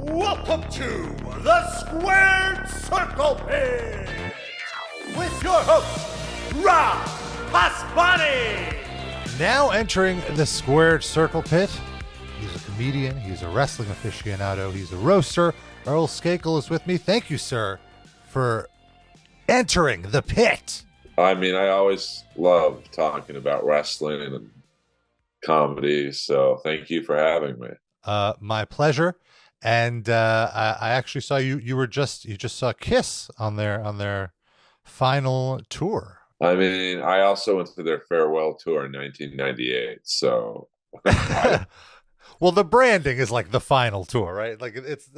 Welcome to the Squared Circle Pit with your host, Rob Pasbani. Now entering the Squared Circle Pit, he's a comedian, he's a wrestling aficionado, he's a roaster. Earl Skakel is with me. Thank you, sir, for entering the pit. I mean, I always love talking about wrestling and comedy, so thank you for having me. My pleasure. And I actually saw you just saw Kiss on their final tour. I mean, I also went to their farewell tour in 1998, so well, the branding is like the final tour, right? Like it's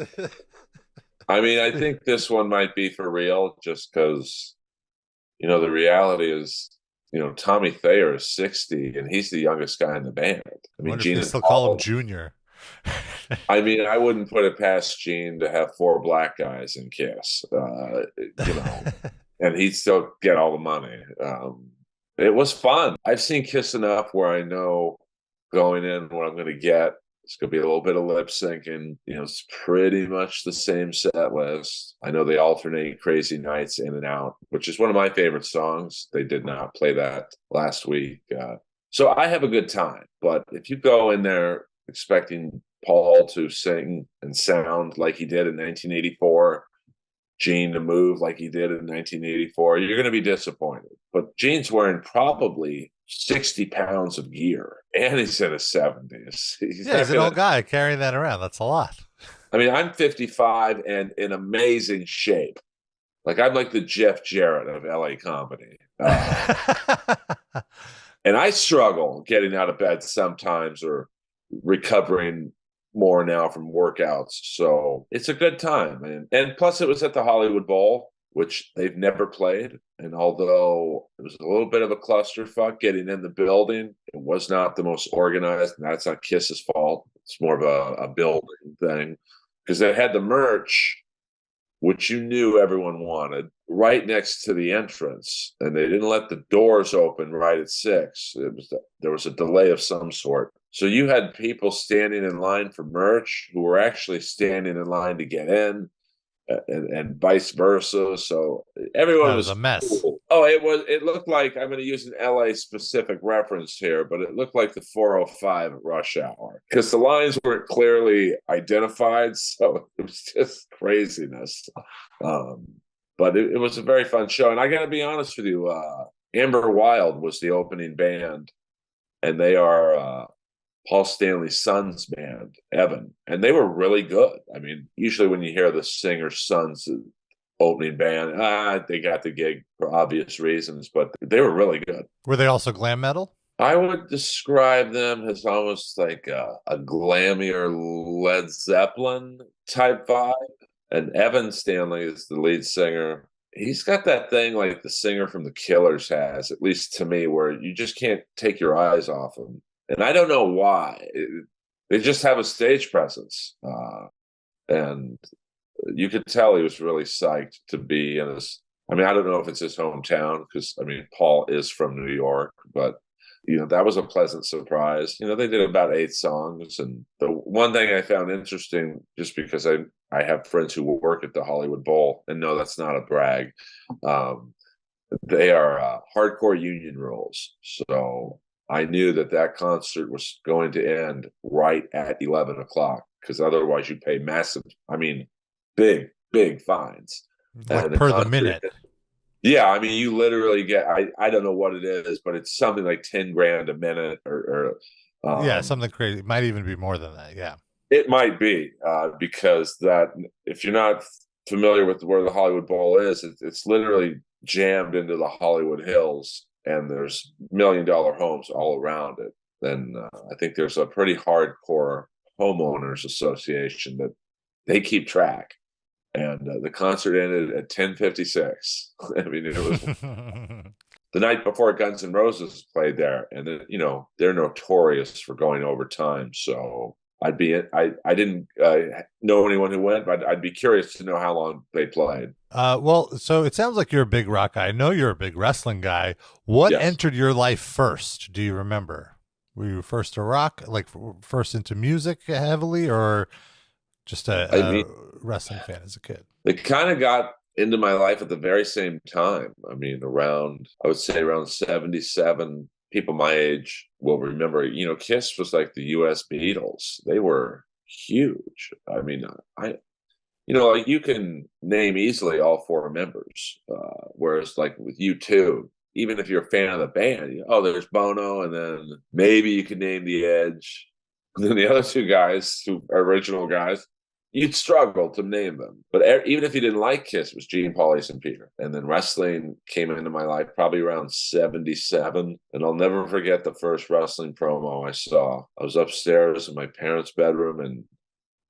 I mean, I think this one might be for real just because, the reality is, Tommy Thayer is 60 and he's the youngest guy in the band. I mean, Gene still call him Junior. I mean, I wouldn't put it past Gene to have 4 black guys in Kiss, and he'd still get all the money. It was fun. I've seen Kiss enough where I know going in what I'm going to get. It's going to be a little bit of lip syncing. It's pretty much the same set list. I know they alternate Crazy Nights in and out, which is one of my favorite songs. They did not play that last week. So I have a good time. But if you go in there expecting Paul to sing and sound like he did in 1984, Gene to move like he did in 1984, you're going to be disappointed. But Gene's wearing probably 60 pounds of gear, and he's in his 70s. He's an old guy carrying that around. That's a lot. I mean, I'm 55 and in amazing shape. Like, I'm like the Jeff Jarrett of LA comedy. And I struggle getting out of bed sometimes or recovering more now from workouts. So it's a good time. And plus it was at the Hollywood Bowl, which they've never played. And although it was a little bit of a clusterfuck getting in the building, it was not the most organized. And that's not Kiss's fault. It's more of a building thing. Because they had the merch, which you knew everyone wanted, right next to the entrance. And they didn't let the doors open right at 6. There was a delay of some sort. So you had people standing in line for merch who were actually standing in line to get in, and vice versa. So everyone was a mess. Cool. Oh, it looked like, I'm going to use an LA specific reference here, but it looked like the 405 at rush hour because the lines weren't clearly identified. So it was just craziness. But it was a very fun show. And I got to be honest with you, Amber Wild was the opening band, and they are Paul Stanley's son's band, Evan, and they were really good. I mean, usually when you hear the singer's son's opening band, they got the gig for obvious reasons, but they were really good. Were they also glam metal? I would describe them as almost like a glammier Led Zeppelin type vibe. And Evan Stanley is the lead singer. He's got that thing like the singer from The Killers has, at least to me, where you just can't take your eyes off him. And I don't know why. They just have a stage presence. And you could tell he was really psyched to be in this. I mean, I don't know if it's his hometown because, Paul is from New York. But, that was a pleasant surprise. They did about 8 songs. And the one thing I found interesting, just because I have friends who work at the Hollywood Bowl, and no, that's not a brag. They are hardcore union rules. So I knew that concert was going to end right at 11 o'clock because otherwise you'd pay massive, big fines. Like per the minute. Yeah, you literally get, I don't know what it is, but it's something like 10 grand a minute or something crazy. It might even be more than that, yeah. It might be because that, if you're not familiar with where the Hollywood Bowl is, it's literally jammed into the Hollywood Hills. And there's $1 million homes all around it. Then I think there's a pretty hardcore homeowners association that they keep track. And the concert ended at 10:56. It was the night before Guns N' Roses played there, and they're notorious for going over time. So I didn't know anyone who went, but I'd be curious to know how long they played. Well, so it sounds like you're a big rock guy. I know you're a big wrestling guy. What entered your life first? Do you remember? Were you first to rock, like first into music heavily, or just I a mean, wrestling fan as a kid. they kind of got into my life at the very same time. I mean, I would say around 77, people my age will remember, Kiss was like the US Beatles. They were huge. I mean, like you can name easily all four members. Whereas like with U2, even if you're a fan of the band, there's Bono, and then maybe you can name the Edge. And then the other two guys, who are original guys, you'd struggle to name them. But even if you didn't like Kiss, it was Gene, Paul, Ace, and Peter. And then wrestling came into my life probably around 77. And I'll never forget the first wrestling promo I saw. I was upstairs in my parents' bedroom, and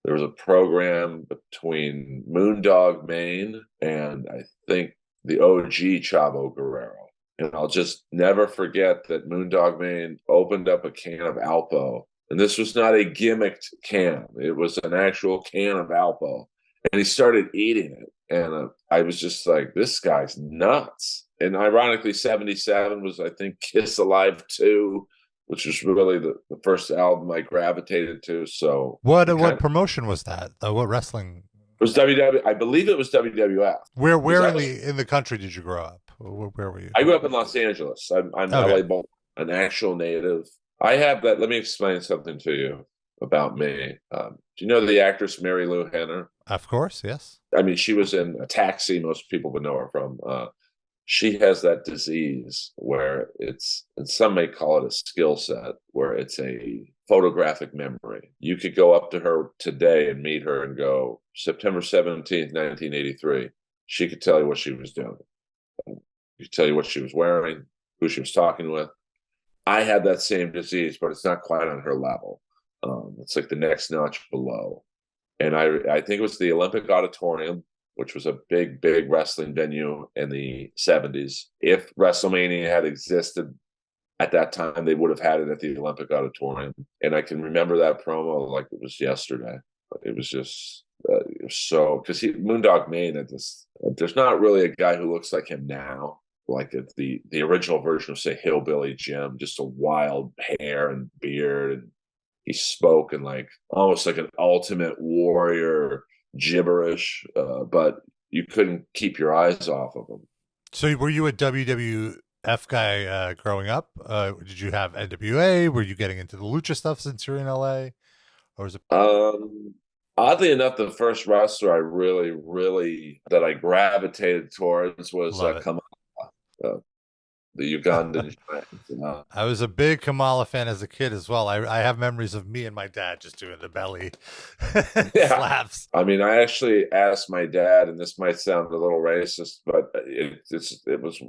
there was a program between Moondog Mayne and I think the OG Chavo Guerrero. And I'll just never forget that Moondog Mayne opened up a can of Alpo. And this was not a gimmicked can. It was an actual can of Alpo. And he started eating it. And I was just like, this guy's nuts. And ironically, 77 was, I think, Kiss Alive 2, which was really the first album I gravitated to. So what promotion was that? What wrestling? It was WW. I believe it was WWF. Where in the country did you grow up? Where were you? I grew up in Los Angeles. I'm okay. LA born, an actual native. I have that. Let me explain something to you about me. Do you know the actress Mary Lou Henner? Of course, yes. I mean, she was in a Taxi. Most people would know her from. She has that disease where and some may call it a skill set, where it's a photographic memory. You could go up to her today and meet her and go, September 17th, 1983. She could tell you what she was doing. She could tell you what she was wearing, who she was talking with. I had that same disease, but it's not quite on her level. It's like the next notch below. And I think it was the Olympic Auditorium, which was a big, big wrestling venue in the 70s. If WrestleMania had existed at that time, they would have had it at the Olympic Auditorium. And I can remember that promo like it was yesterday. It was just, it was so, because Moondog Mayne had this, there's not really a guy who looks like him now, like the original version of, say, Hillbilly Jim, just a wild hair and beard. And he spoke in like almost like an Ultimate Warrior gibberish, but you couldn't keep your eyes off of him. So were you a WWF guy growing up? Did you have NWA? Were you getting into the lucha stuff since you're in LA? Or was it oddly enough, the first wrestler I really that I gravitated towards was Kamala, the Ugandan giant. I was a big Kamala fan as a kid as well. I have memories of me and my dad just doing the belly slaps. I mean, I actually asked my dad, and this might sound a little racist, but it was,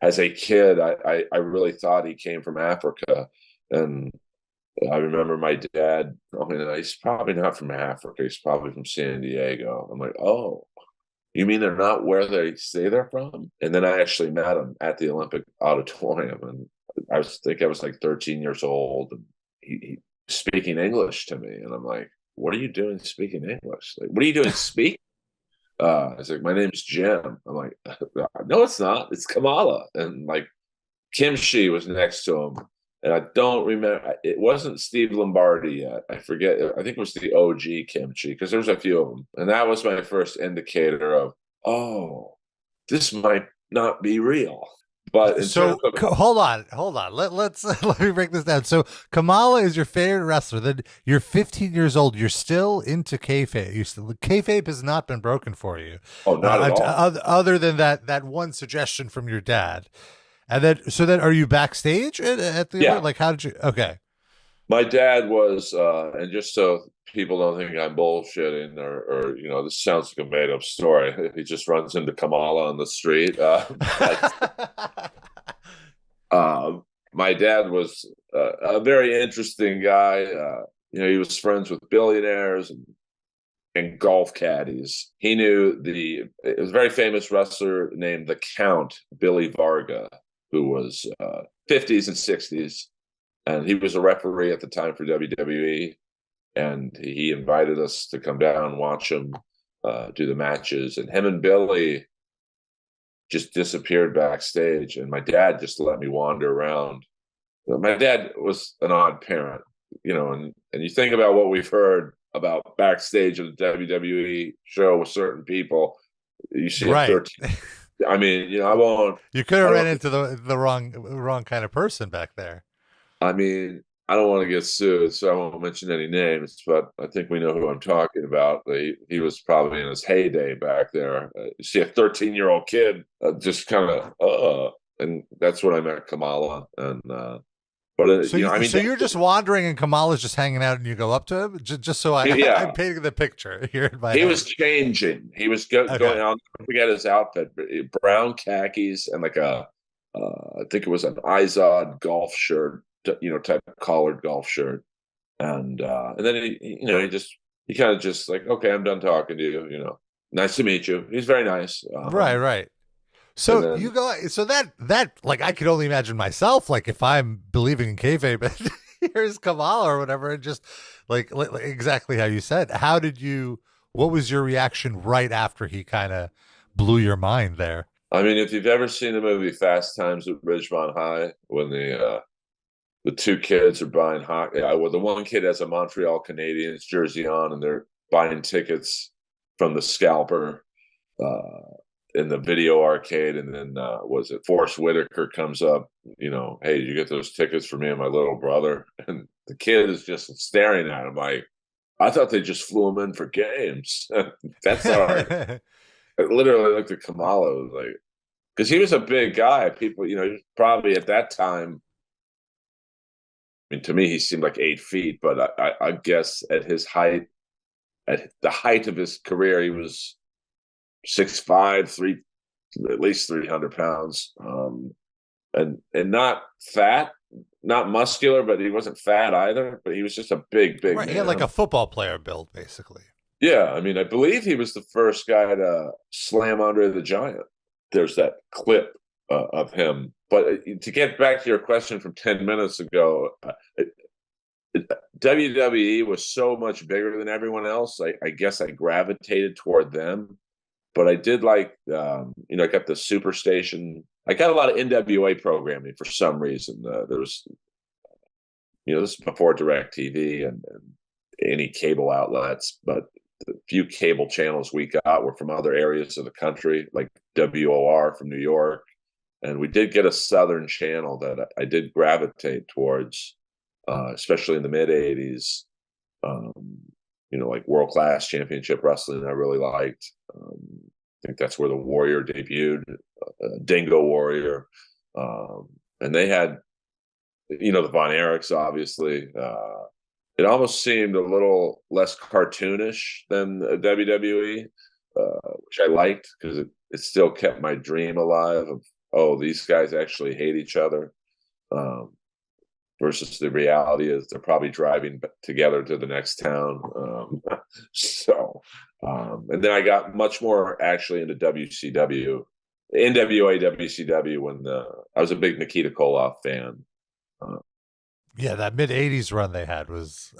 as a kid, I really thought he came from Africa. And I remember my dad, he's probably not from Africa. He's probably from San Diego. I'm like, oh, you mean they're not where they say they're from? And then I actually met him at the Olympic Auditorium, and I was like 13 years old, and he speaking English to me, and I'm like, "What are you doing speaking English? Like, what are you doing speaking?" He's like, "My name's Jim." I'm like, "No, it's not. It's Kamala." And like, Kimchi was next to him. And I don't remember, it wasn't Steve Lombardi yet. I forget. I think it was the OG Kimchi, because there's a few of them. And that was my first indicator of, oh, this might not be real. But so hold on. Let me break this down. So Kamala is your favorite wrestler. Then you're 15 years old. You're still into kayfabe. Kayfabe has not been broken for you. Oh, not at all. Other than that one suggestion from your dad. And then, are you backstage at the event? Like, how did you? Okay. My dad was, and just so people don't think I'm bullshitting or this sounds like a made up story. He just runs into Kamala on the street. My dad was a very interesting guy. He was friends with billionaires and golf caddies. He knew it was a very famous wrestler named the Count, Billy Varga, who was 50s and 60s. And he was a referee at the time for WWE. And he invited us to come down and watch him do the matches. And him and Billy just disappeared backstage. And my dad just let me wander around. My dad was an odd parent, and you think about what we've heard about backstage at a WWE show with certain people. You see a Right. 13. I mean, I won't. You could have ran into the wrong kind of person back there. I mean, I don't want to get sued, so I won't mention any names, but I think we know who I'm talking about. He was probably in his heyday back there. You see a 13-year-old kid just kind of, and that's when I met Kamala. And, so you're just wandering and Kamala's just hanging out and you go up to him? Just so I'm painting the picture here in my head. Was changing. He was going on. I forget his outfit, but brown khakis and like I think it was an Izod golf shirt. Type of collared golf shirt, and then he kind of just like, okay, I'm done talking to you. Nice to meet you. He's very nice. Right. So then, you go. So that like I could only imagine myself, like if I'm believing in kayfabe, and here's Kamala or whatever, and just like exactly how you said. What was your reaction right after he kind of blew your mind there? I mean, if you've ever seen the movie Fast Times at Ridgemont High, when the two kids are buying hockey. Well, the one kid has a Montreal Canadiens jersey on, and they're buying tickets from the scalper in the video arcade. And then was it Forrest Whitaker comes up? Hey, you get those tickets for me and my little brother? And the kid is just staring at him like, I thought they just flew him in for games. That's all right. I literally looked at Kamala like, because he was a big guy. People, he was probably at that time. I mean, to me, he seemed like 8 feet, but I guess at his height, at the height of his career, he was 6'5", at least 300 pounds, and not fat, not muscular, but he wasn't fat either. But he was just a big right, man. He had like a football player build, basically. Yeah, I mean, I believe he was the first guy to slam Andre the Giant. There's that clip of him. But to get back to your question from 10 minutes ago, WWE was so much bigger than everyone else. I guess I gravitated toward them. But I did like, I got the Superstation. I got a lot of NWA programming for some reason. There was, this is before DirecTV and any cable outlets. But the few cable channels we got were from other areas of the country, like WOR from New York. And we did get a Southern channel that I did gravitate towards, especially in the mid 80s. Like World Class Championship Wrestling, I really liked. I think that's where the Warrior debuted, Dingo Warrior. And they had, the Von Erichs, obviously. It almost seemed a little less cartoonish than WWE, which I liked because it still kept my dream alive of, these guys actually hate each other, versus the reality is they're probably driving together to the next town. And then I got much more actually into WCW, NWA, WCW when I was a big Nikita Koloff fan. Yeah, that mid 80s run they had was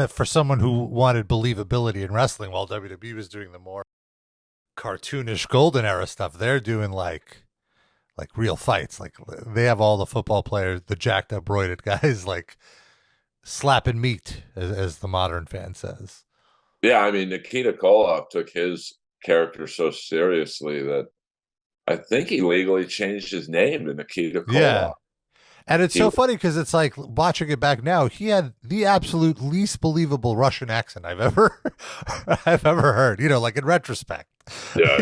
for someone who wanted believability in wrestling, while WWE was doing the more cartoonish golden era stuff. They're doing like real fights. Like they have all the football players, the jacked up roided guys, like slapping meat, as the modern fan says. Yeah, I mean, Nikita Koloff took his character so seriously that I think he legally changed his name to Nikita Koloff. Yeah. And it's so funny because it's like watching it back now, he had the absolute least believable Russian accent I've ever heard, like in retrospect. Yeah.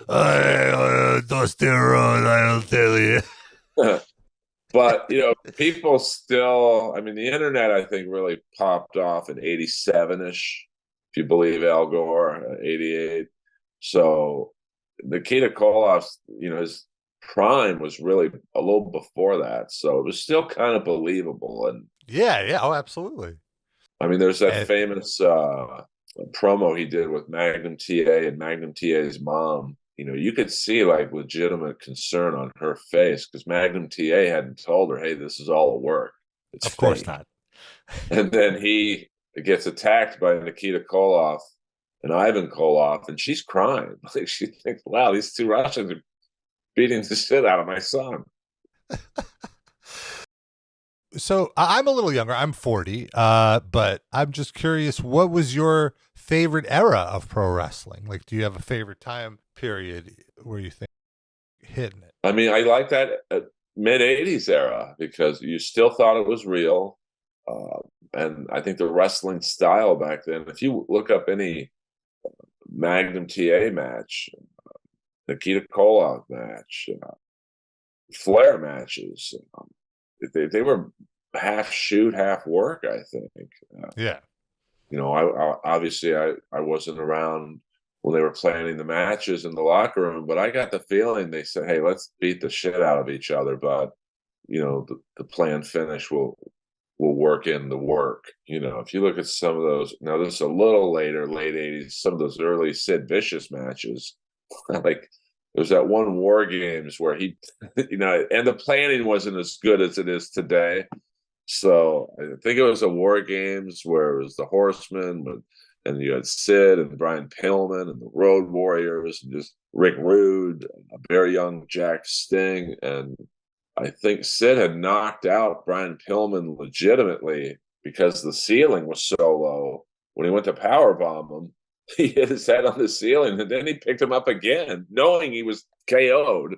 I'll tell you. But, people still, I mean, the internet, I think, really popped off in 87-ish, if you believe Al Gore, 88. So Nikita Koloff's, his prime was really a little before that. So it was still kind of believable. And yeah. Oh, absolutely. I mean, there's that famous promo he did with Magnum TA and Magnum TA's mom. You could see like legitimate concern on her face because Magnum TA hadn't told her, hey, this is all a work. It's of course not. And then he gets attacked by Nikita Koloff and Ivan Koloff, and she's crying. Like she thinks, wow, these two Russians are beating the shit out of my son. So I'm a little younger. I'm 40. But I'm just curious, what was your favorite era of pro wrestling? Like, do you have a favorite time period where you think hitting it? I mean, I like that mid '80s era because you still thought it was real, and I think the wrestling style back then. If you look up any Magnum TA match, Nikita Koloff match, Flair matches, they were half shoot, half work. I think. Yeah. I wasn't around when they were planning the matches in the locker room, but I got the feeling they said, "Hey, let's beat the shit out of each other," but the planned finish will work in the work. If you look at some of those, now this is a little later, late '80s, some of those early Sid Vicious matches, like there's that one War Games where he, and the planning wasn't as good as it is today. So I think it was a War Games where it was the Horsemen, and you had Sid and Brian Pillman and the Road Warriors and just Rick Rude, a very young Jack Sting. And I think Sid had knocked out Brian Pillman legitimately because the ceiling was so low. When he went to powerbomb him, he hit his head on the ceiling, and then he picked him up again, knowing he was KO'd.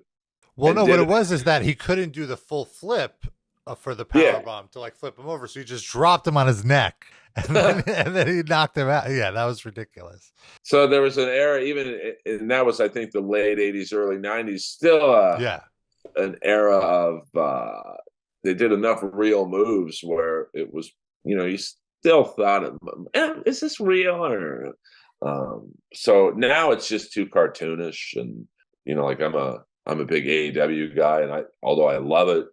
Well, no, what it was is that he couldn't do the full flip for the power bomb to like flip him over, so he just dropped him on his neck, and then he knocked him out. Yeah, that was ridiculous. So there was an era, and that was, I think, the late '80s, early '90s. Still, an era of they did enough real moves where it was, you still thought, is this real? Or so now it's just too cartoonish, and like I'm a big AEW guy, and although I love it,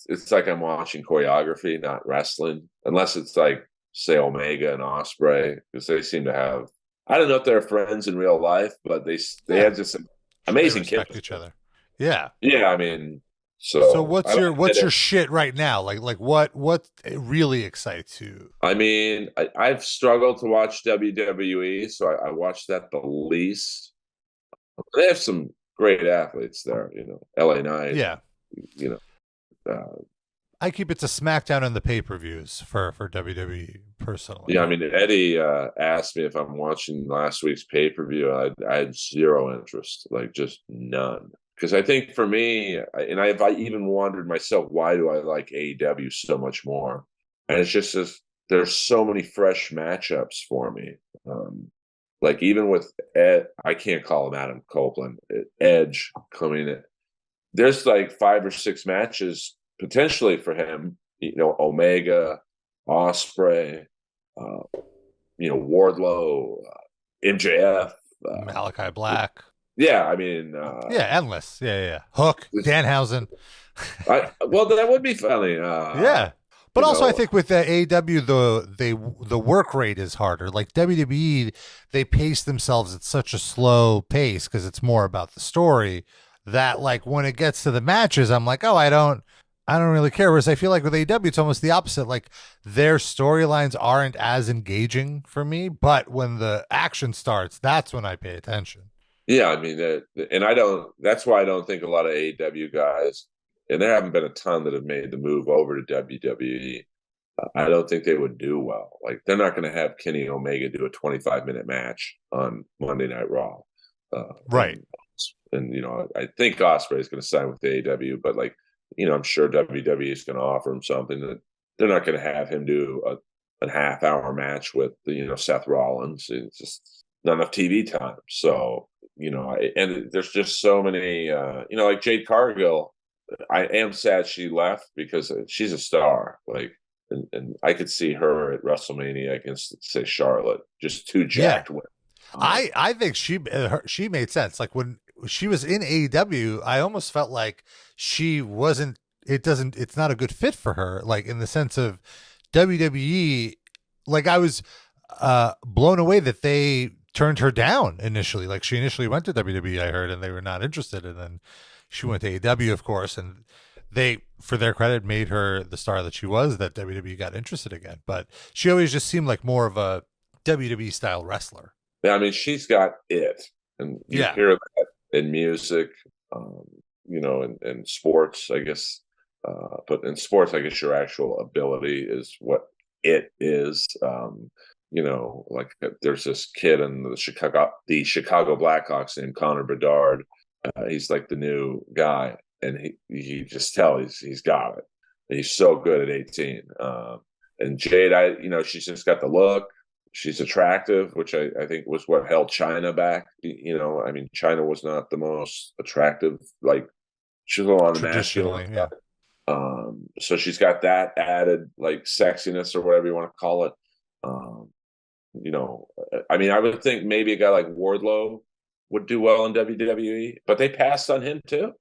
it's like I'm watching choreography, not wrestling, unless it's like, say, Omega and Osprey, because they seem to have, I don't know if they're friends in real life, but they have just amazing respect each other. Yeah. Yeah, I mean, so what's your shit right now? Like what really excites you? I mean, I've struggled to watch WWE, so I watch that the least. They have some great athletes there, LA Knight. Yeah. I keep it to SmackDown and the pay-per-views for WWE personally. Yeah, I mean, Eddie asked me if I'm watching last week's pay-per-view. I had zero interest, like just none. Because I think for me, and I even wondered myself, why do I like AEW so much more? And it's just there's so many fresh matchups for me. Like even with Ed, I can't call him Adam Copeland, Edge coming in. There's like 5 or 6 matches potentially for him, Omega, Osprey, Wardlow, MJF, Malachi Black. Yeah, I mean, endless. Yeah. Hook, Danhausen. Well, that would be funny. Yeah, but also I think with the AEW, the work rate is harder. Like WWE, they pace themselves at such a slow pace because it's more about the story. That like when it gets to the matches, I'm like, oh, I don't really care. Whereas I feel like with AEW, it's almost the opposite. Like their storylines aren't as engaging for me, but when the action starts, that's when I pay attention. Yeah, I mean, that's why I don't think a lot of AEW guys, and there haven't been a ton that have made the move over to WWE. I don't think they would do well. Like they're not going to have Kenny Omega do a 25-minute match on Monday Night Raw. Right. And I think Ospreay is going to sign with the AEW, but I'm sure WWE is going to offer him something that they're not going to have him do a half-hour match with Seth Rollins. It's just not enough TV time. So and there's just so many like Jade Cargill. I am sad she left because she's a star. Like, and I could see her at WrestleMania against, say, Charlotte, just too jacked with. I think she made sense. Like when she was in AEW, I almost felt like she wasn't. It's not a good fit for her. Like in the sense of WWE. Like I was blown away that they turned her down initially. Like she initially went to WWE, I heard, and they were not interested. And then she went to AEW, of course, and they, for their credit, made her the star that she was, that WWE got interested again. But she always just seemed like more of a WWE style wrestler. Yeah, I mean, she's got it. And you hear that in music, and sports, I guess. But in sports, I guess your actual ability is what it is. Like there's this kid in the Chicago Blackhawks named Connor Bedard. He's like the new guy, and he just tell he's got it. He's so good at 18. And Jade, she's just got the look. She's attractive, which I think was what held China back. China was not the most attractive. Like, she's a little on the Traditionally, masculine yeah. side. So she's got that added like sexiness or whatever you want to call it. I would think maybe a guy like Wardlow would do well in WWE, but they passed on him too.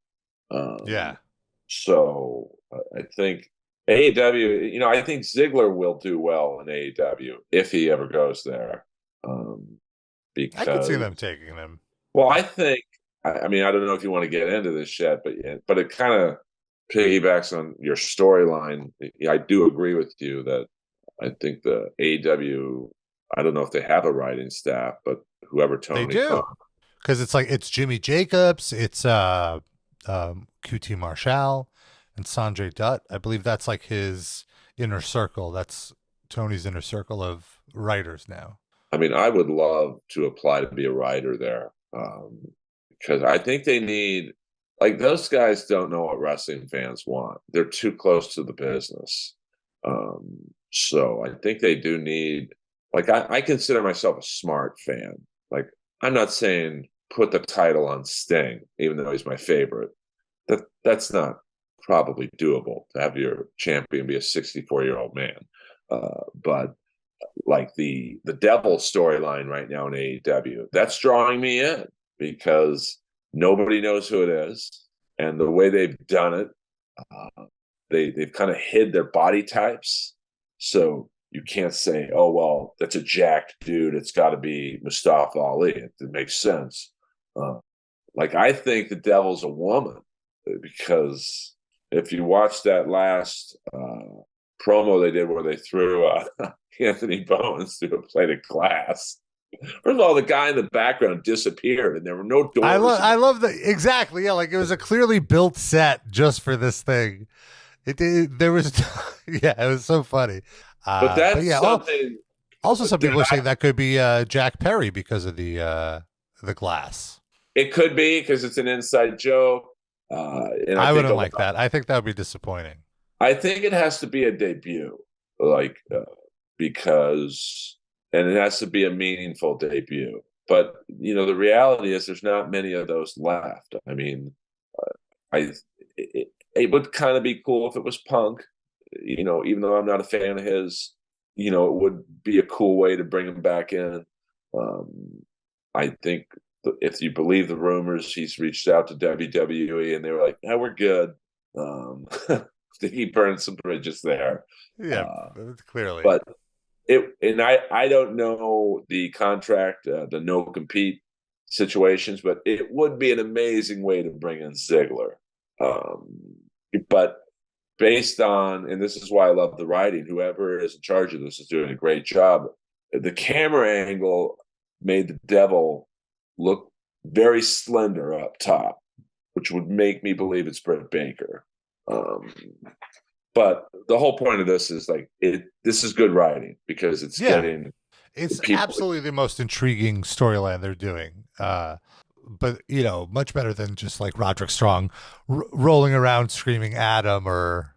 Yeah. So I think AEW, I think Ziggler will do well in AEW if he ever goes there. Because I could see them taking him. Well, I think, I don't know if you want to get into this yet, but it kind of piggybacks on your storyline. I do agree with you that I think the AEW, I don't know if they have a writing staff, but whoever Tony They do. Because it's Jimmy Jacobs, it's QT Marshall, and Sanjay Dutt. I believe that's like his inner circle. That's Tony's inner circle of writers now. I would love to apply to be a writer there, because I think they need, like, those guys don't know what wrestling fans want. They're too close to the business. So I think they do need, like, I consider myself a smart fan. Like, I'm not saying put the title on Sting, even though he's my favorite. That's not probably doable to have your champion be a 64-year-old man. But like the Devil storyline right now in AEW, that's drawing me in because nobody knows who it is, and the way they've done it, they've kind of hid their body types, so you can't say, oh well, that's a jacked dude, it's got to be Mustafa Ali. It makes sense. Like, I think the Devil's a woman, because if you watch that last promo they did where they threw Anthony Bowens through a plate of glass. First of all, the guy in the background disappeared, and there were no doors. I love that, exactly. Yeah, like it was a clearly built set just for this thing. There was, yeah, it was so funny. But that's something. Also, some people are saying that could be Jack Perry because of the glass. It could be because it's an inside joke. And I wouldn't like that. I think that would be disappointing. I think it has to be a debut, because, and it has to be a meaningful debut. But the reality is, there's not many of those left. It would kind of be cool if it was Punk. Even though I'm not a fan of his, it would be a cool way to bring him back in. I think if you believe the rumors, he's reached out to WWE and they were like, "No, we're good." He burned some bridges there. Yeah, clearly. But I don't know the contract, the no compete situations, but it would be an amazing way to bring in Ziggler. But based on, and this is why I love the writing, whoever is in charge of this is doing a great job. The camera angle made the Devil look very slender up top, which would make me believe it's Britt Baker. But the whole point of this is this is good writing because it's getting. It's absolutely the most intriguing storyline they're doing. But much better than just like Roderick Strong rolling around screaming Adam or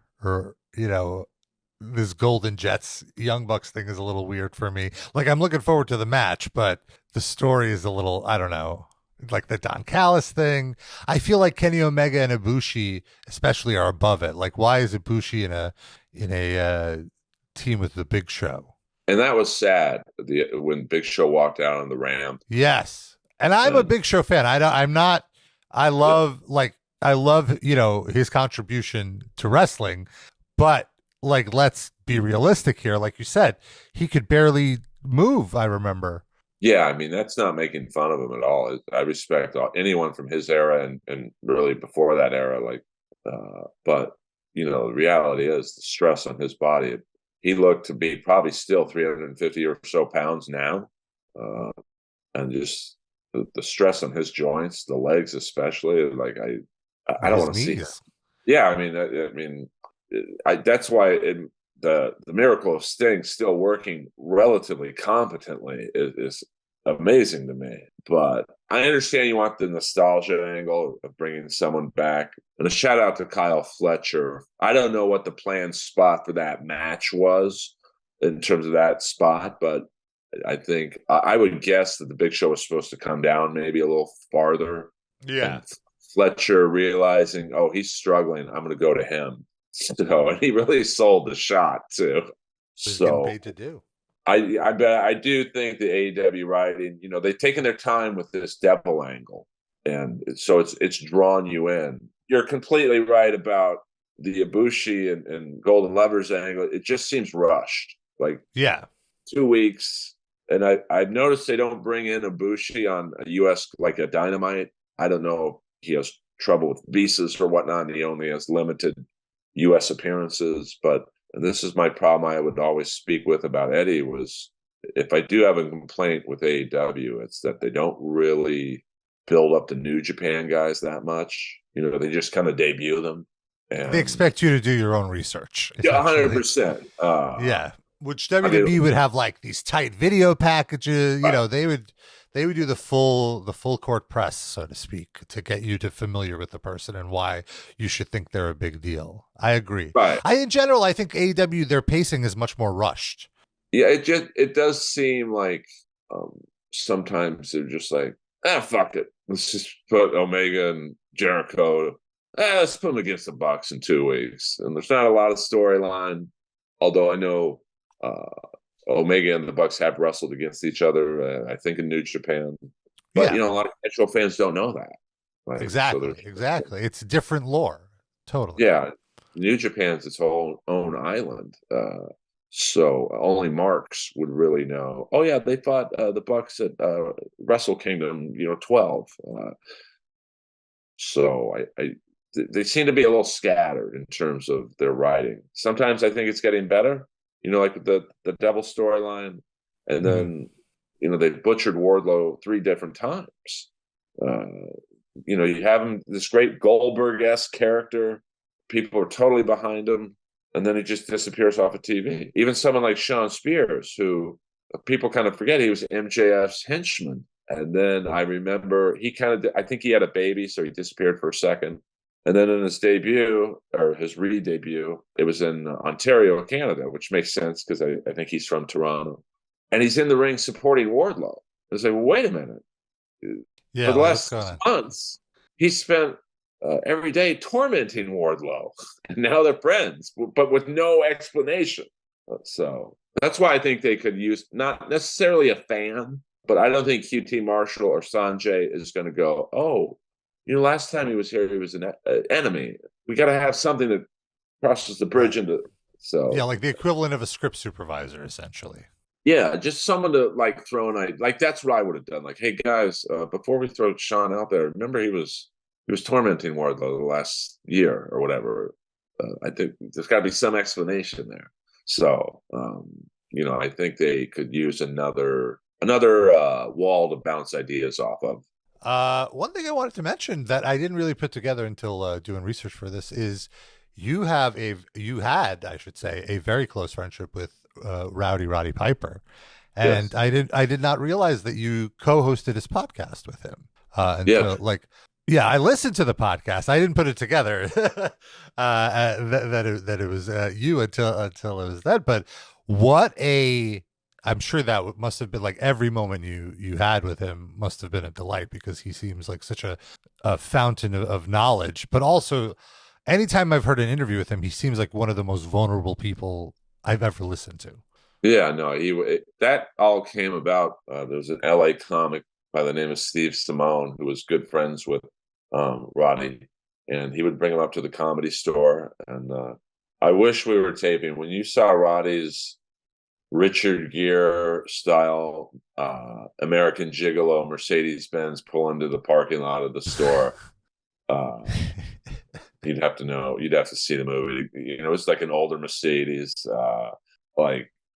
this Golden Jets Young Bucks thing is a little weird for me. Like, I'm looking forward to the match, but the story is a little, I don't know, like the Don Callis thing. I feel like Kenny Omega and Ibushi especially are above it. Like, why is Ibushi in a team with the Big Show? And that was sad when Big Show walked out on the ramp. Yes. And I'm a Big Show fan. I love his contribution to wrestling, but like, let's be realistic here. Like you said, he could barely move, I remember. Yeah, that's not making fun of him at all. I respect anyone from his era and really before that era. But the reality is the stress on his body. He looked to be probably still 350 or so pounds now, and just the stress on his joints, the legs especially. Like, I don't want to see him. Yeah, that's why the miracle of Sting still working relatively competently is amazing to me. But I understand you want the nostalgia angle of bringing someone back. And a shout out to Kyle Fletcher. I don't know what the planned spot for that match was in terms of that spot, but I think I would guess that the Big Show was supposed to come down maybe a little farther. Yeah. And Fletcher realizing, oh, he's struggling, I'm going to go to him. So, and he really sold the shot too. He's getting So paid to do. I do think the AEW writing, they've taken their time with this devil angle, and so it's drawn you in. You're completely right about the Ibushi and Golden Lovers angle. It just seems rushed, like Yeah. 2 weeks. And I've noticed they don't bring in Ibushi on a US like a Dynamite. I don't know if he has trouble with visas or whatnot, and he only has limited US appearances, but and this is my problem I would always speak with about Eddie was if I do have a complaint with AEW, it's that they don't really build up the New Japan guys that much. They just kind of debut them. And They expect you to do your own research. Yeah, 100%. Yeah. Which WWE would have like these tight video packages, right. they would do the full court press, so to speak, to get you to familiar with the person and why you should think they're a big deal. I agree. Right. In general, I think AEW, their pacing is much more rushed. Yeah, it does seem like sometimes they're just like, fuck it. Let's just put Omega and Jericho. Let's put them against the Bucks in 2 weeks. And there's not a lot of storyline, although I know Omega and the Bucks have wrestled against each other, I think in New Japan. But, a lot of casual fans don't know that. Right? Exactly. It's different lore. Totally. Yeah. New Japan's its own island. So only marks would really know. Oh, yeah, they fought the Bucks at Wrestle Kingdom, 12. So they seem to be a little scattered in terms of their writing. Sometimes I think it's getting better. Like the Devil storyline, and then they butchered Wardlow 3 different times. You have him this great Goldberg-esque character. People are totally behind him, and then he just disappears off of TV. Even someone like Sean Spears, who people kind of forget he was MJF's henchman, and then I remember I think he had a baby, so he disappeared for a second. And then in his debut, or his re-debut, it was in Ontario, Canada, which makes sense because I think he's from Toronto. And he's in the ring supporting Wardlow. I was like, wait a minute. Yeah, for the last 6 months, he spent every day tormenting Wardlow. And now they're friends, but with no explanation. So that's why I think they could use, not necessarily a fan, but I don't think QT Marshall or Sanjay is going to go, oh, last time he was here, he was an enemy. We got to have something that crosses the bridge into. So yeah, like the equivalent of a script supervisor, essentially. Yeah, just someone to like throw an like. That's what I would have done. Like, hey guys, before we throw Sean out there, remember he was tormenting Wardlow the last year or whatever. I think there's got to be some explanation there. So I think they could use another wall to bounce ideas off of. One thing I wanted to mention that I didn't really put together until doing research for this is you had, I should say, a very close friendship with Roddy Piper, and yes. I did not realize that you co-hosted his podcast with him. I listened to the podcast. I didn't put it together that it was you until it was that. But I'm sure that must have been like every moment you had with him must have been a delight, because he seems like such a fountain of knowledge. But also, anytime I've heard an interview with him, he seems like one of the most vulnerable people I've ever listened to. Yeah, no, that all came about. There was an LA comic by the name of Steve Simone who was good friends with Roddy, and he would bring him up to the Comedy Store. And I wish we were taping. When you saw Roddy's Richard Gere style American Gigolo Mercedes-Benz pull into the parking lot of the store, you'd have to see the movie. It's like an older Mercedes, it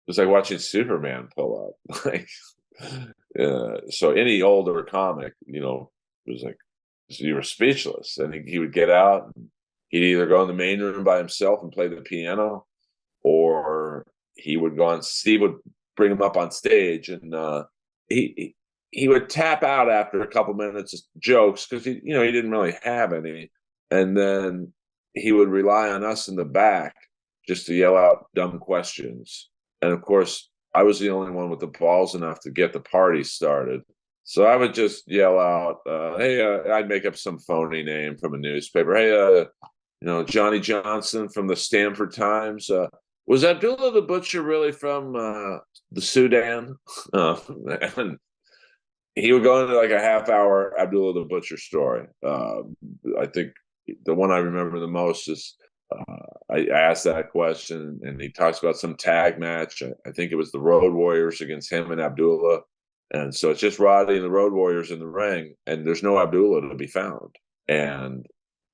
was like watching Superman pull up. So any older comic, was like, you were speechless. And he would get out and he'd either go in the main room by himself and play the piano, or he would go on. Steve would bring him up on stage, and he would tap out after a couple minutes of jokes because he didn't really have any, and then he would rely on us in the back just to yell out dumb questions. And of course, I was the only one with the balls enough to get the party started. So I would just yell out, hey, I'd make up some phony name from a newspaper. Hey, Johnny Johnson from the Stanford Times. Was Abdullah the Butcher really from the Sudan? And he would go into like a half-hour Abdullah the Butcher story. I think the one I remember the most is I asked that question, and he talks about some tag match. I think it was the Road Warriors against him and Abdullah. And so it's just Roddy and the Road Warriors in the ring, and there's no Abdullah to be found. And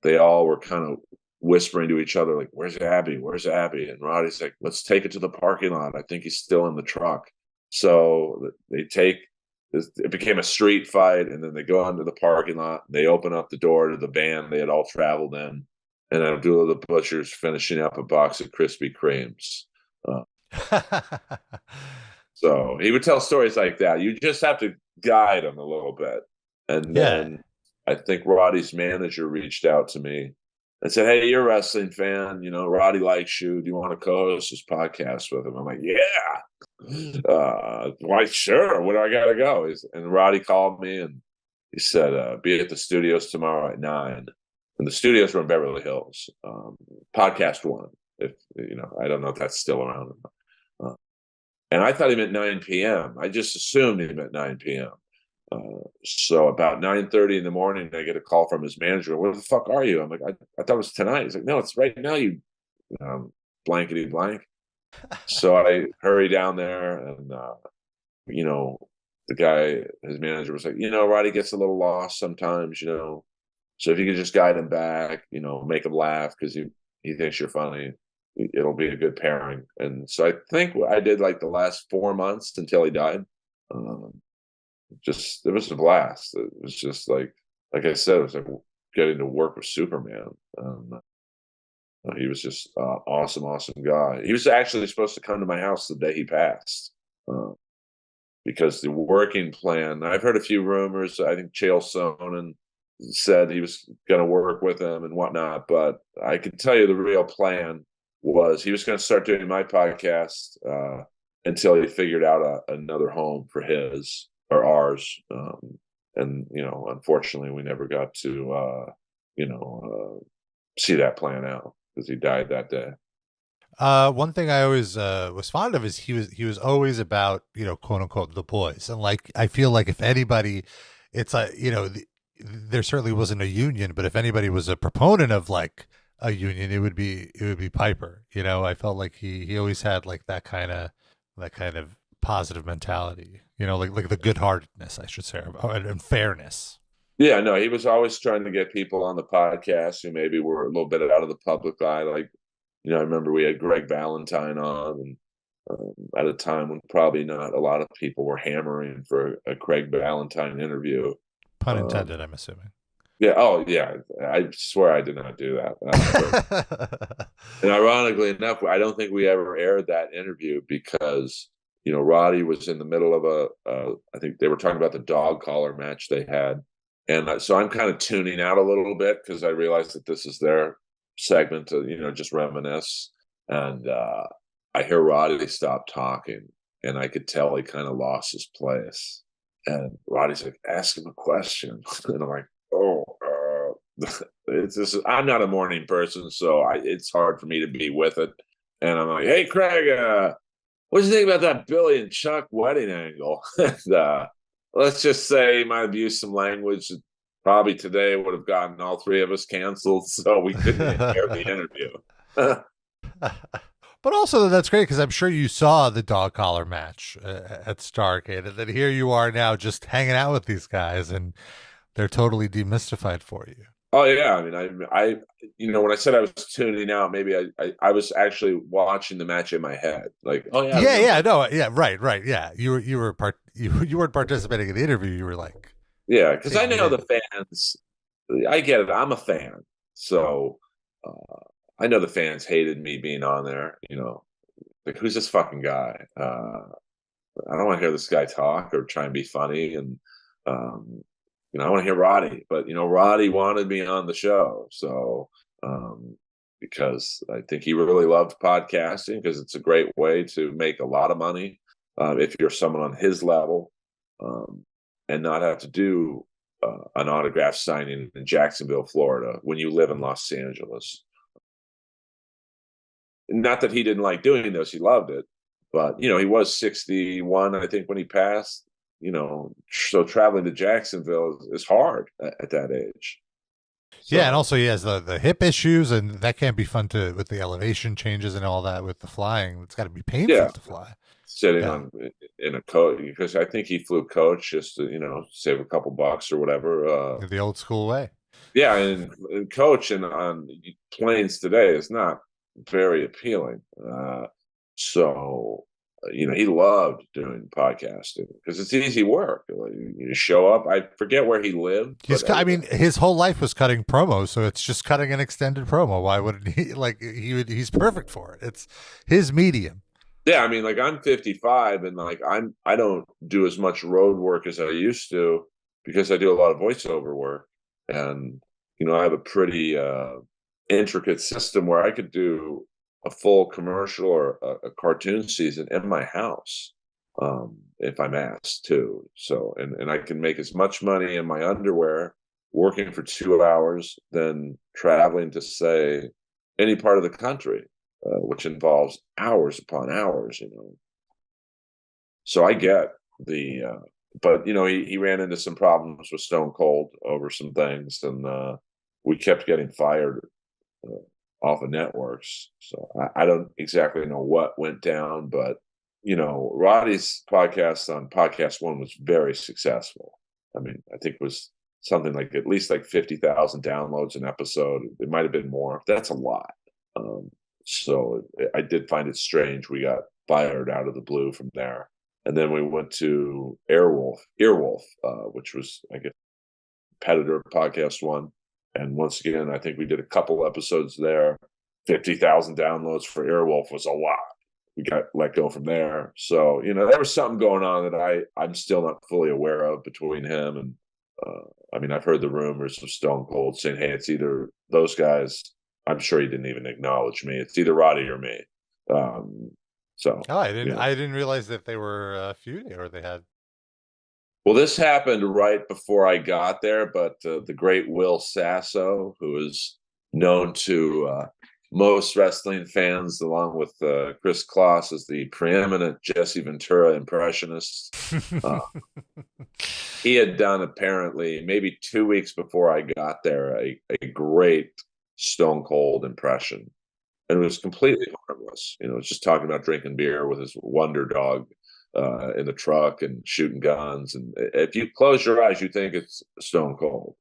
they all were kind of whispering to each other, like, where's Abby? Where's Abby? And Roddy's like, let's take it to the parking lot. I think he's still in the truck. So it became a street fight, and then they go into the parking lot. They open up the door to the van they had all traveled in, and Abdullah the Butcher's finishing up a box of Krispy Kremes. So he would tell stories like that. You just have to guide him a little bit. And then I think Roddy's manager reached out to me and said, hey, you're a wrestling fan. Roddy likes you. Do you want to co-host this podcast with him? I'm like, yeah. Why, sure. Where do I got to go? And Roddy called me, and he said, be at the studios tomorrow at 9. And the studios were in Beverly Hills. Podcast One. If I don't know if that's still around. And I thought he meant 9 p.m. I just assumed he meant 9 p.m. So about 9:30 in the morning, I get a call from his manager. Where the fuck are you? I'm like, I thought it was tonight. He's like, no, it's right now, you blankety blank. So I hurry down there, and the guy, his manager, was like, Roddy gets a little lost sometimes, so if you could just guide him back, make him laugh because he thinks you're funny, it'll be a good pairing. And so I think I did like the last 4 months until he died. It was a blast. It was just like I said, it was like getting to work with Superman. He was just awesome guy. He was actually supposed to come to my house the day he passed, because the working plan, I've heard a few rumors. I think Chael Sonnen said he was going to work with him and whatnot, but I can tell you the real plan was he was going to start doing my podcast until he figured out another home for his or ours. And, unfortunately we never got to, see that plan out because he died that day. One thing I always was fond of is he was always about, quote unquote, the boys. And like, I feel like if anybody, it's there certainly wasn't a union, but if anybody was a proponent of like a union, it would be Piper. I felt like he always had like that kind of positive mentality, like the good-heartedness, I should say, and fairness. Yeah, no, he was always trying to get people on the podcast who maybe were a little bit out of the public eye. Like, I remember we had Greg Valentine on, and at a time when probably not a lot of people were hammering for a Craig Valentine interview. Pun intended, I'm assuming. Yeah. Oh, yeah. I swear I did not do that. And ironically enough, I don't think we ever aired that interview because, Roddy was in the middle of I think they were talking about the dog collar match they had. And so I'm kind of tuning out a little bit because I realized that this is their segment to, just reminisce. And I hear Roddy stop talking, and I could tell he kind of lost his place. And Roddy's like, ask him a question. And I'm like, oh, it's just, I'm not a morning person, so it's hard for me to be with it. And I'm like, hey, Craig, what do you think about that Billy and Chuck wedding angle? And let's just say he might have used some language that probably today would have gotten all three of us canceled, so we couldn't air the interview. But also, that's great because I'm sure you saw the dog collar match at Starrcade, and then here you are now just hanging out with these guys, and they're totally demystified for you. Oh yeah, I mean, I when I said I was tuning out, maybe I was actually watching the match in my head, like, oh yeah, right, yeah. You weren't participating in the interview. You were like, yeah, because I know the fans. I get it. I'm a fan, so I know the fans hated me being on there. Like, who's this fucking guy? I don't want to hear this guy talk or try and be funny. And, I want to hear Roddy, but, Roddy wanted me on the show. So, because I think he really loved podcasting, because it's a great way to make a lot of money if you're someone on his level, and not have to do an autograph signing in Jacksonville, Florida, when you live in Los Angeles. Not that he didn't like doing this, he loved it. But, he was 61, I think, when he passed. So traveling to Jacksonville is hard at that age. So, yeah, and also he has the hip issues, and that can't be fun with the elevation changes and all that with the flying. It's got to be painful to fly. Sitting in a coach, because I think he flew coach just to, save a couple bucks or whatever. The old school way. Yeah, and coach and on planes today is not very appealing. So, he loved doing podcasting because it's easy work. You show up. I forget where he lived. His whole life was cutting promos, so it's just cutting an extended promo. Why wouldn't he? He's perfect for it. It's his medium. Yeah, I'm 55, and I don't do as much road work as I used to because I do a lot of voiceover work, and I have a pretty intricate system where I could do a full commercial or a cartoon season in my house if I'm asked to. So, and I can make as much money in my underwear working for 2 hours than traveling to, say, any part of the country, which involves hours upon hours, So I get but he ran into some problems with Stone Cold over some things, and we kept getting fired off of networks. So I don't exactly know what went down, but Roddy's podcast on Podcast One was very successful. I think it was something like at least 50,000 downloads an episode. It might have been more. That's a lot. So I did find it strange we got fired out of the blue from there. And then we went to Earwolf, which was, I guess, competitor Podcast One. And once again, I think we did a couple episodes there. 50,000 downloads for Earwolf was a lot. We got let go from there. So, there was something going on that I'm still not fully aware of between him and, I've heard the rumors of Stone Cold saying, hey, it's either those guys. I'm sure he didn't even acknowledge me. It's either Roddy or me. I didn't realize that they were feuding or they had. Well, this happened right before I got there, but the great Will Sasso, who is known to most wrestling fans, along with Chris Kloss, as the preeminent Jesse Ventura impressionist, he had done, apparently, maybe 2 weeks before I got there, a great Stone Cold impression. And it was completely harmless. It's just talking about drinking beer with his Wonder Dog in the truck and shooting guns. And if you close your eyes, you think it's Stone Cold.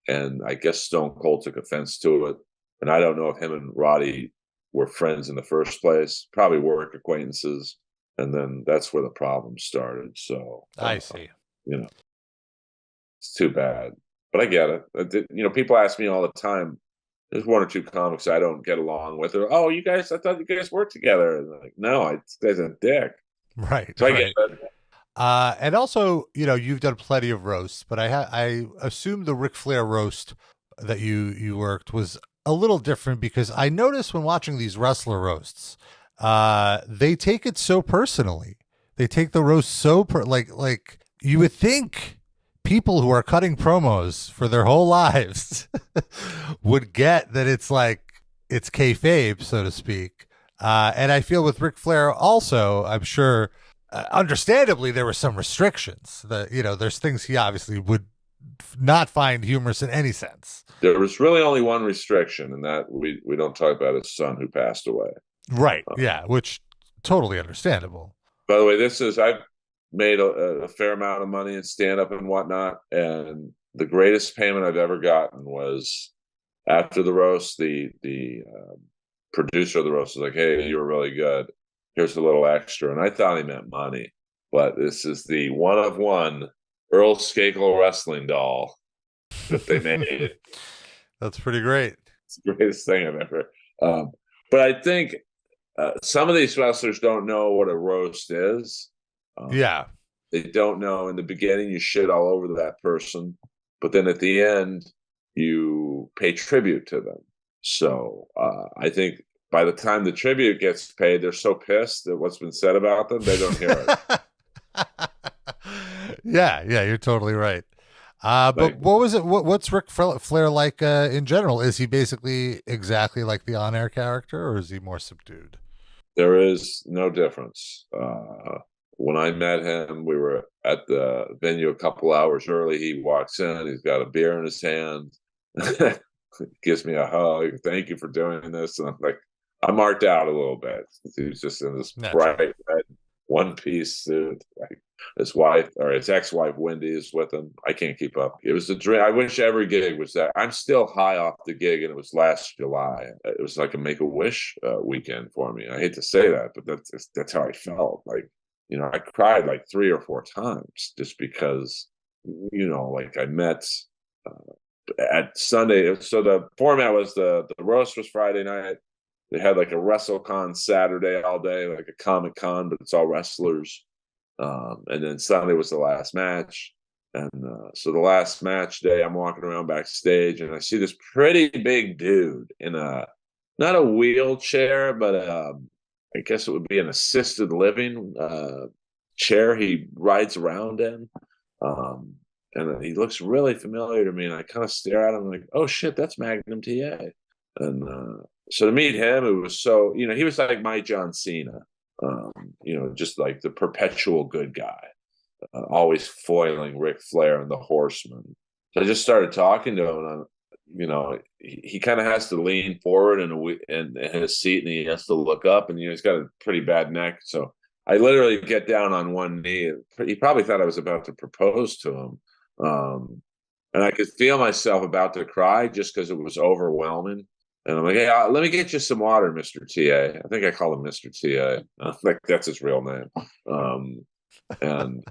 And I guess Stone Cold took offense to it. And I don't know if him and Roddy were friends in the first place, probably work acquaintances. And then that's where the problem started. So I see. It's too bad. But I get it. People ask me all the time, there's one or two comics I don't get along with. Or, oh, I thought you guys worked together. And I'm like, no, this guy's a dick. Right. So I get it. And also, you've done plenty of roasts, but I assume the Ric Flair roast that you worked was a little different, because I noticed when watching these wrestler roasts, they take it so personally. They take the roast so like you would think people who are cutting promos for their whole lives would get that it's kayfabe, so to speak. And I feel with Ric Flair also, I'm sure, understandably, there were some restrictions that, there's things he obviously would not find humorous in any sense. There was really only one restriction, and that we don't talk about his son who passed away. Right. Yeah. Which totally understandable. By the way, I've made a fair amount of money in stand-up and whatnot, and the greatest payment I've ever gotten was after the roast. The producer of the roast was like, hey, you were really good, here's a little extra. And I thought he meant money, but this is the one of one Earl Skakel wrestling doll that they made. That's pretty great. It's the greatest thing I've ever. But I think some of these wrestlers don't know what a roast is. Yeah. They don't know. In the beginning, you shit all over that person, but then at the end, you pay tribute to them. So I think by the time the tribute gets paid, they're so pissed at what's been said about them, they don't hear it. Yeah, you're totally right. But what was it? What's Ric Flair like in general? Is he basically exactly like the on-air character, or is he more subdued? There is no difference. When I met him, we were at the venue a couple hours early. He walks in, he's got a beer in his hand, gives me a hug. Thank you for doing this. And I'm like, I marked out a little bit. He was just in this bright red one-piece suit. Like, his wife or his ex-wife Wendy is with him. I can't keep up. It was a dream. I wish every gig was that. I'm still high off the gig, and it was last July. It was like a Make-A-Wish weekend for me. I hate to say that, but that's how I felt. Like, I cried like 3 or 4 times just because, like I met at Sunday. So the format was the roast was Friday night. They had like a WrestleCon Saturday all day, like a Comic Con, but it's all wrestlers. And then Sunday was the last match. And so the last match day, I'm walking around backstage and I see this pretty big dude in not a wheelchair, but I guess it would be an assisted living chair he rides around in. And he looks really familiar to me. And I kind of stare at him like, oh shit, that's Magnum TA. And so to meet him, it was so, he was like my John Cena. Just like the perpetual good guy, always foiling Ric Flair and the Horsemen. So I just started talking to him, and he kind of has to lean forward in his seat, and he has to look up, and he's got a pretty bad neck. So I literally get down on one knee. He probably thought I was about to propose to him, and I could feel myself about to cry just because it was overwhelming. And I'm like, hey, let me get you some water, Mr. TA. I think I call him Mr. TA. Like that's his real name. And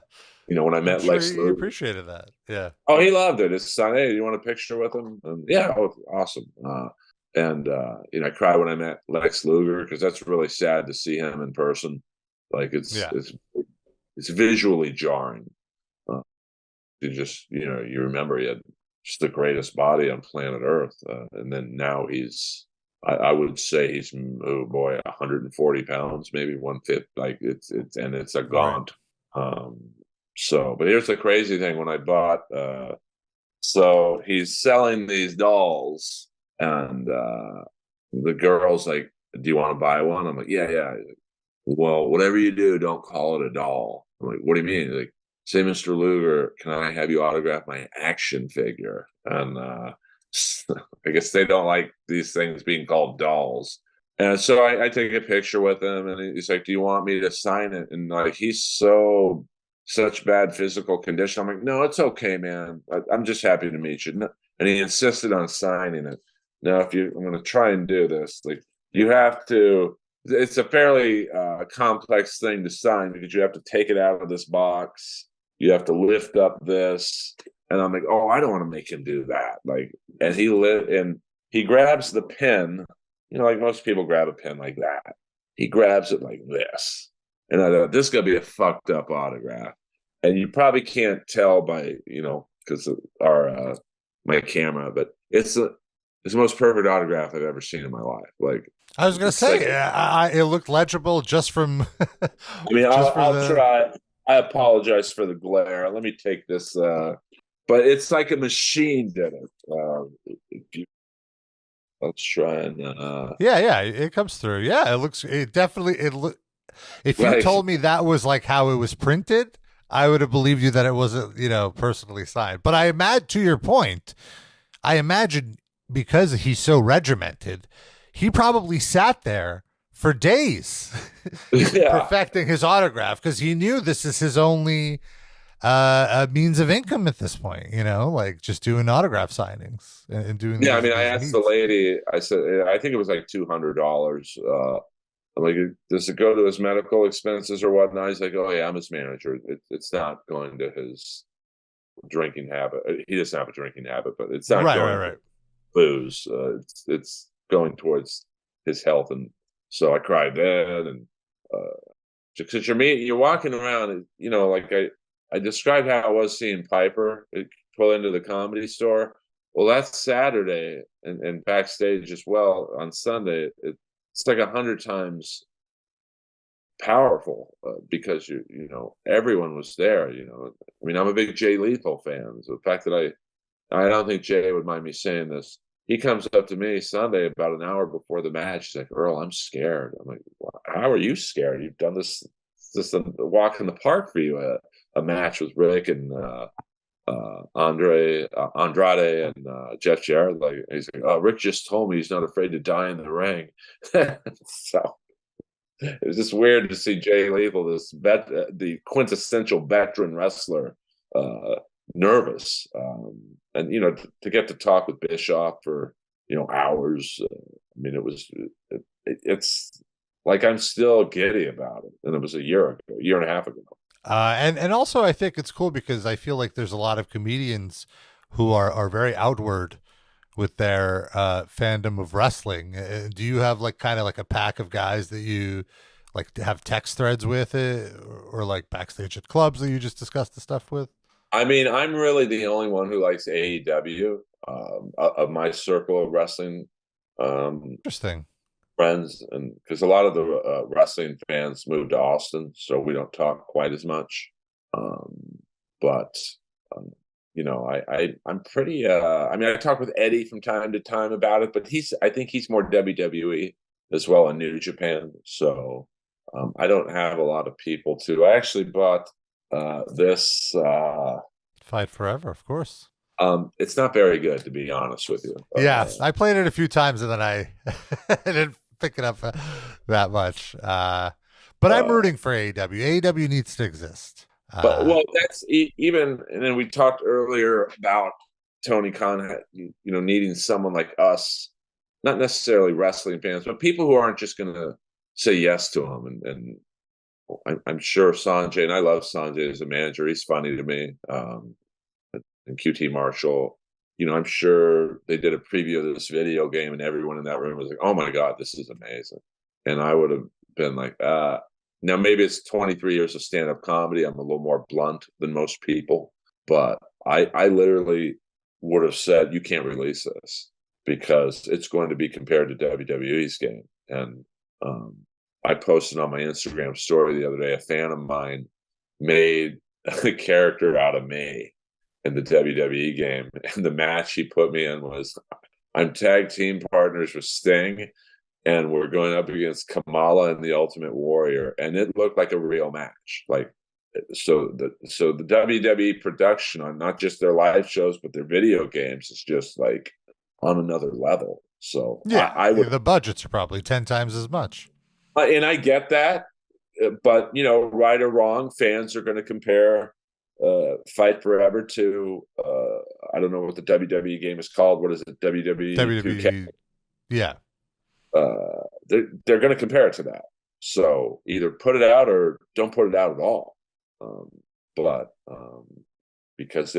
when I met Lex Luger, he appreciated that. Yeah. Oh, he loved it. His son, hey, you want a picture with him? And yeah, awesome. I cried when I met Lex Luger because that's really sad to see him in person. Like it's visually jarring. You remember he had just the greatest body on planet Earth. And then now I would say he's, 140 pounds, maybe 150. Like it's a gaunt. But here's the crazy thing. When I bought, so he's selling these dolls and the girl's like, do you want to buy one? I'm like, yeah. Well, whatever you do, don't call it a doll. I'm like, what do you mean? He's like, say, Mr. Luger, can I have you autograph my action figure? And I guess they don't like these things being called dolls. And so I take a picture with him, and he's like, do you want me to sign it? And like, he's such bad physical condition. I'm like, no, it's okay, man. I'm just happy to meet you. And he insisted on signing it. Now, I'm going to try and do this. Like, you have to, it's a fairly complex thing to sign because you have to take it out of this box. You have to lift up this. And I'm like, oh, I don't want to make him do that. Like, and he grabs the pen, like most people grab a pen like that. He grabs it like this. And I thought, this is going to be a fucked up autograph. And you probably can't tell by, because of my camera, but it's the most perfect autograph I've ever seen in my life. Like, I was going to say, it looked legible just from. I'll try. I apologize for the glare. Let me take this. But it's like a machine did it. Let's try and. Yeah, it comes through. Yeah, it definitely. If you told me that was like how it was printed, I would have believed you that it wasn't, personally signed. But I imagine, to your point, because he's so regimented, he probably sat there for days perfecting his autograph because he knew this is his only means of income at this point, like just doing autograph signings and doing. Yeah, I asked the lady, I said, I think it was like $200. I'm like, does it go to his medical expenses or whatnot? He's like, oh yeah, I'm his manager. It's not going to his drinking habit. He doesn't have a drinking habit, but it's not going. Right. booze. It's going towards his health, and so I cried then. And because you're walking around, like I described how I was seeing Piper pull into the Comedy Store. Well, that's Saturday, and backstage as well on Sunday. It's like 100 times powerful because everyone was there. I mean, I'm a big Jay Lethal fan. So the fact that I don't think Jay would mind me saying this. He comes up to me Sunday about an hour before the match. He's like, Earl, I'm scared. I'm like, how are you scared? You've done this a walk in the park for you. A match with Rick and Andrade and Jeff Jarrett. Like, he's like, oh, Rick just told me he's not afraid to die in the ring. So it was just weird to see Jay Lethal, the quintessential veteran wrestler, nervous, and to get to talk with Bischoff for hours. I mean, it's like I'm still giddy about it, and it was a year and a half ago. And also I think it's cool because I feel like there's a lot of comedians who are very outward with their fandom of wrestling. Do you have like kind of like a pack of guys that you like to have text threads with or like backstage at clubs that you just discuss the stuff with? I mean, I'm really the only one who likes AEW of my circle of wrestling Interesting friends, and because a lot of the wrestling fans moved to Austin, so we don't talk quite as much. But I'm pretty. I mean, I talk with Eddie from time to time about it, but I think he's more WWE as well in New Japan. So I don't have a lot of people to. I actually bought this Fight Forever, of course. It's not very good, to be honest with you. Yeah, I played it a few times and then I didn't pick it up that much. But I'm rooting for AEW. AEW needs to exist. But that's even, and then we talked earlier about Tony Khan, needing someone like us, not necessarily wrestling fans, but people who aren't just going to say yes to him. And I'm sure Sanjay, and I love Sanjay as a manager. He's funny to me. And QT Marshall, I'm sure they did a preview of this video game and everyone in that room was like, oh my God, this is amazing. And I would have been like, now maybe it's 23 years of stand-up comedy. I'm a little more blunt than most people, but I literally would have said, you can't release this because it's going to be compared to WWE's game. And I posted on my Instagram story the other day, a fan of mine made a character out of me in the WWE game. And the match he put me in was, I'm tag team partners with Sting, and we're going up against Kamala and the Ultimate Warrior. And it looked like a real match. Like, so the WWE production on not just their live shows, but their video games is just like on another level. So yeah, I would, the budgets are probably 10 times as much. And I get that, but right or wrong, fans are going to compare Fight Forever to I don't know what the WWE game is called. What is it? WWE 2K? Yeah. They're going to compare it to that. So either put it out or don't put it out at all. Because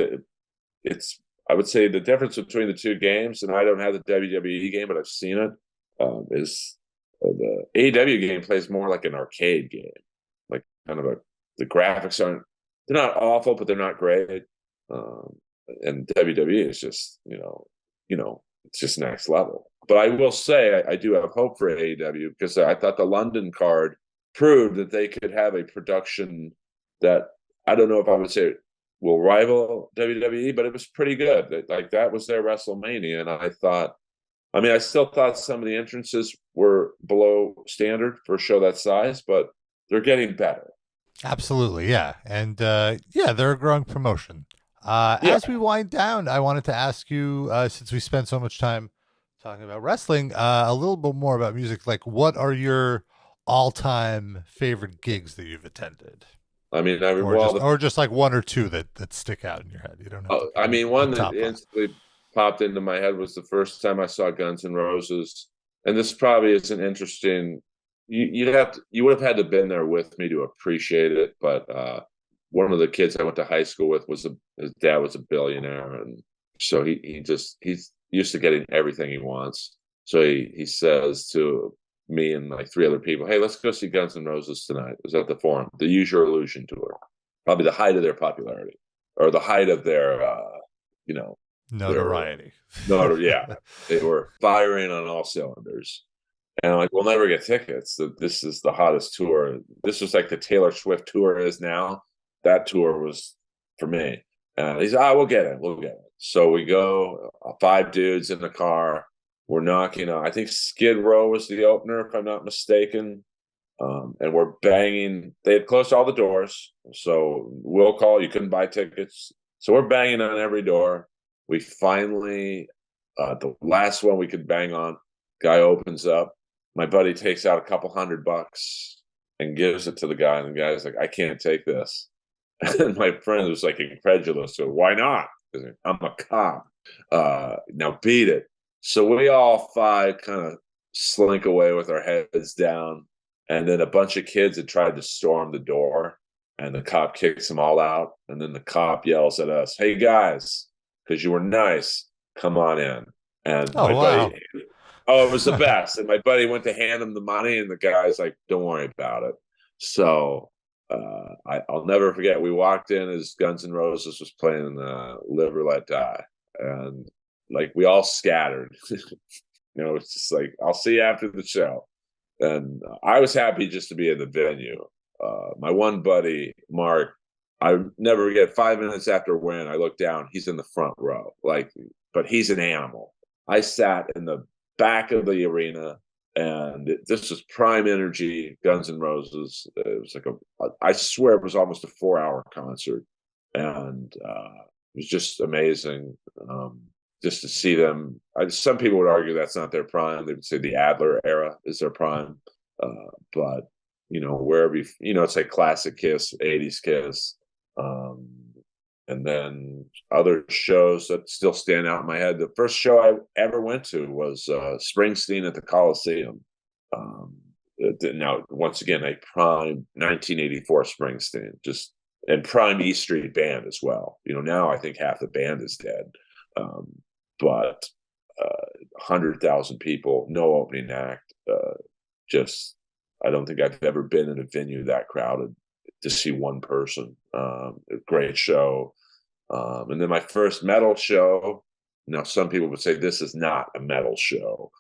it's I would say the difference between the two games, and I don't have the WWE game, but I've seen it, is the AEW game plays more like an arcade game, like kind of the graphics they're not awful, but they're not great. And WWE is just, it's just next level. But I will say I do have hope for AEW because I thought the London card proved that they could have a production that I don't know if I would say will rival WWE, but it was pretty good. Like that was their WrestleMania, and I still thought some of the entrances were below standard for a show that size, but they're getting better. Absolutely, yeah. And they're a growing promotion. As we wind down, I wanted to ask you, since we spent so much time talking about wrestling, a little bit more about music. Like, what are your all-time favorite gigs that you've attended? I mean, or just like one or two that stick out in your head. You don't know. One that instantly popped into my head was the first time I saw Guns N' Roses, and this probably isn't interesting. You would have had to been there with me to appreciate it. But one of the kids I went to high school with his dad was a billionaire, and so he's used to getting everything he wants. So he says to me and like 3 other people, "Hey, let's go see Guns N' Roses tonight." It was at the Forum, the Use Your Illusion tour, probably the height of their popularity or the height of their, Notoriety. Yeah, they were firing on all cylinders. And I'm like, we'll never get tickets. This is the hottest tour. This was like the Taylor Swift tour is now. That tour was for me. And he's, we'll get it. We'll get it. So we go, 5 dudes in the car. We're knocking on, I think Skid Row was the opener, if I'm not mistaken. And we're banging. They had closed all the doors. So we'll call. You couldn't buy tickets. So we're banging on every door. We finally, the last one we could bang on, guy opens up. My buddy takes out a couple $100 and gives it to the guy. And the guy's like, "I can't take this." And my friend was like incredulous. So why not? I'm a cop. Now beat it. So we all 5 kind of slink away with our heads down. And then a bunch of kids had tried to storm the door. And the cop kicks them all out. And then the cop yells at us, "Hey, guys, because you were nice, come on in." And my buddy, it was the best. And my buddy went to hand him the money. And the guy's like, "Don't worry about it." So I'll never forget. We walked in as Guns N' Roses was playing "Live or Let Die," and like we all scattered. It's just like, "I'll see you after the show." And I was happy just to be in the venue. My one buddy, Mark, I never forget. 5 minutes after win, I looked down. He's in the front row, but he's an animal. I sat in the back of the arena. And this was prime energy, Guns N' Roses. It was like I swear it was almost a 4-hour concert. And it was just amazing just to see them. Some people would argue that's not their prime. They would say the Adler era is their prime. But, wherever it's like classic Kiss, 80s Kiss. And then other shows that still stand out in my head. The first show I ever went to was Springsteen at the Coliseum. Now, once again, a prime 1984 Springsteen, and prime E Street Band as well. Now I think half the band is dead. But 100,000 people, no opening act. I don't think I've ever been in a venue that crowded to see one person. A great show. And then my first metal show, now some people would say this is not a metal show,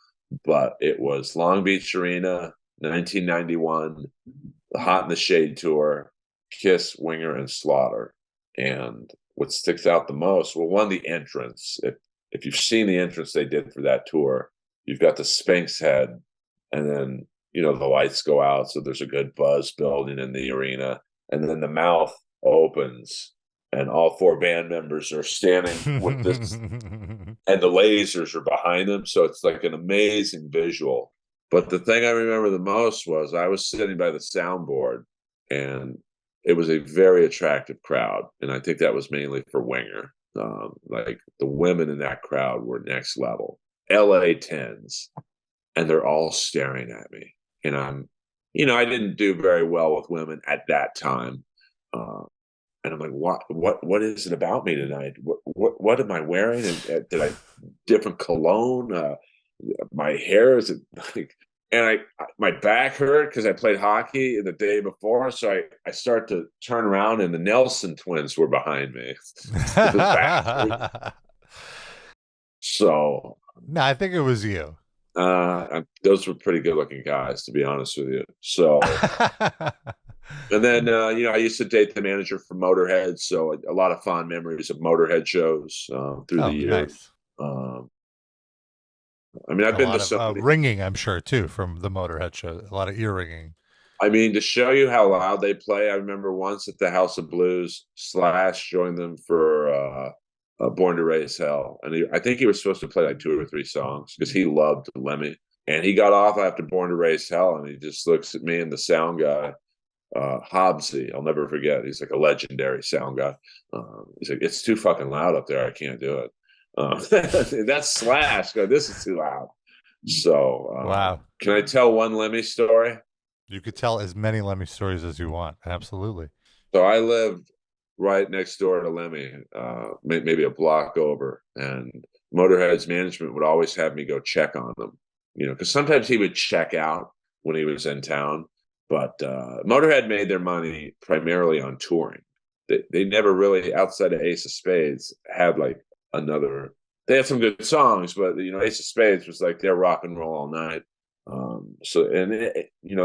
but it was Long Beach Arena, 1991, the Hot in the Shade tour, Kiss, Winger, and Slaughter. And what sticks out the most, well, one, the entrance. If you've seen the entrance they did for that tour, you've got the Sphinx head, and then, the lights go out, so there's a good buzz building in the arena. And then the mouth opens, and all 4 band members are standing with this, and the lasers are behind them. So it's like an amazing visual. But the thing I remember the most was I was sitting by the soundboard, and it was a very attractive crowd. And I think that was mainly for Winger. Like the women in that crowd were next level. LA 10s, and they're all staring at me. And I didn't do very well with women at that time. And I'm like, what is it about me tonight? What am I wearing? And did I different cologne? My hair is like, and my back hurt because I played hockey the day before. So I start to turn around, and the Nelson twins were behind me. So no, I think it was you. Those were pretty good looking guys, to be honest with you. So. And then, I used to date the manager for Motorhead, so a lot of fond memories of Motorhead shows through the years. Nice. I've been to some ringing, I'm sure, too, from the Motorhead show. A lot of ear ringing. To show you how loud they play, I remember once at the House of Blues, Slash joined them for Born to Raise Hell. And I think he was supposed to play like 2 or 3 songs because he loved Lemmy. And he got off after Born to Raise Hell, and he just looks at me and the sound guy, Hobbsy, I'll never forget. He's like a legendary sound guy. He's like, "It's too fucking loud up there. I can't do it." That's Slash. This is too loud. So, wow. Can I tell one Lemmy story? You could tell as many Lemmy stories as you want. Absolutely. So I lived right next door to Lemmy, maybe a block over, and Motorhead's management would always have me go check on them, because sometimes he would check out when he was in town. But Motorhead made their money primarily on touring. They never really, outside of Ace of Spades, had like another. They had some good songs, but Ace of Spades was like their rock and roll all night.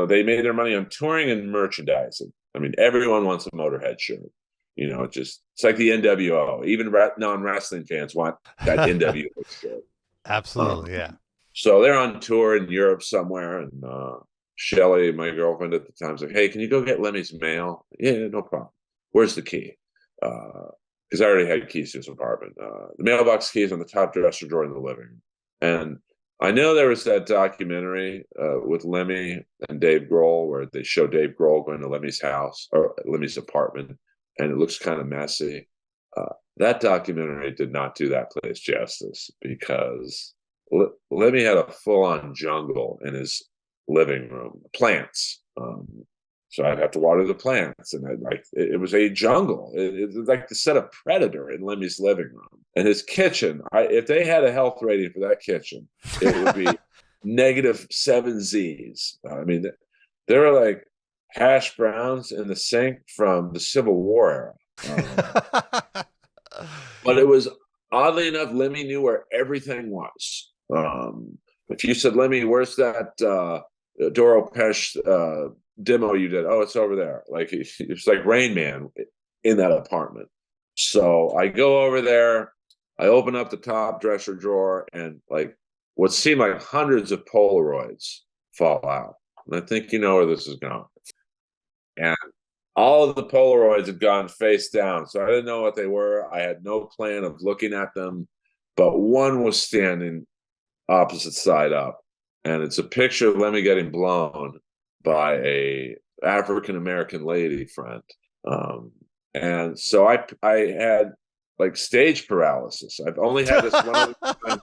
They made their money on touring and merchandising. I mean, everyone wants a Motorhead shirt. It's like the NWO. Even non-wrestling fans want that NWO shirt. Absolutely, yeah. So they're on tour in Europe somewhere, and Shelly, my girlfriend at the time, was like, "Hey, can you go get Lemmy's mail?" Yeah, no problem. Where's the key? Because I already had keys to his apartment. The mailbox key is on the top dresser drawer in the living room. And I know there was that documentary with Lemmy and Dave Grohl where they show Dave Grohl going to Lemmy's house or Lemmy's apartment, and it looks kind of messy. That documentary did not do that place justice, because Lemmy had a full-on jungle in his living room, plants. So I'd have to water the plants, and it was a jungle. It was like the set of Predator in Lemmy's living room. And his kitchen, if they had a health rating for that kitchen, it would be -7 Z's. I mean, there were like hash browns in the sink from the Civil War era. But it was, oddly enough, Lemmy knew where everything was. If you said, "Lemmy, where's that Doro Pesh demo you did?" "Oh, it's over there." Like it's like Rain Man in that apartment. So I go over there, I open up the top dresser drawer, and like what seemed like hundreds of Polaroids fall out. And I think you know where this is going. And all of the Polaroids had gone face down, so I didn't know what they were. I had no plan of looking at them, but one was standing opposite side up, and it's a picture of Lemmy getting blown by a African-American lady friend. And so I had like stage paralysis. I've only had this one other time.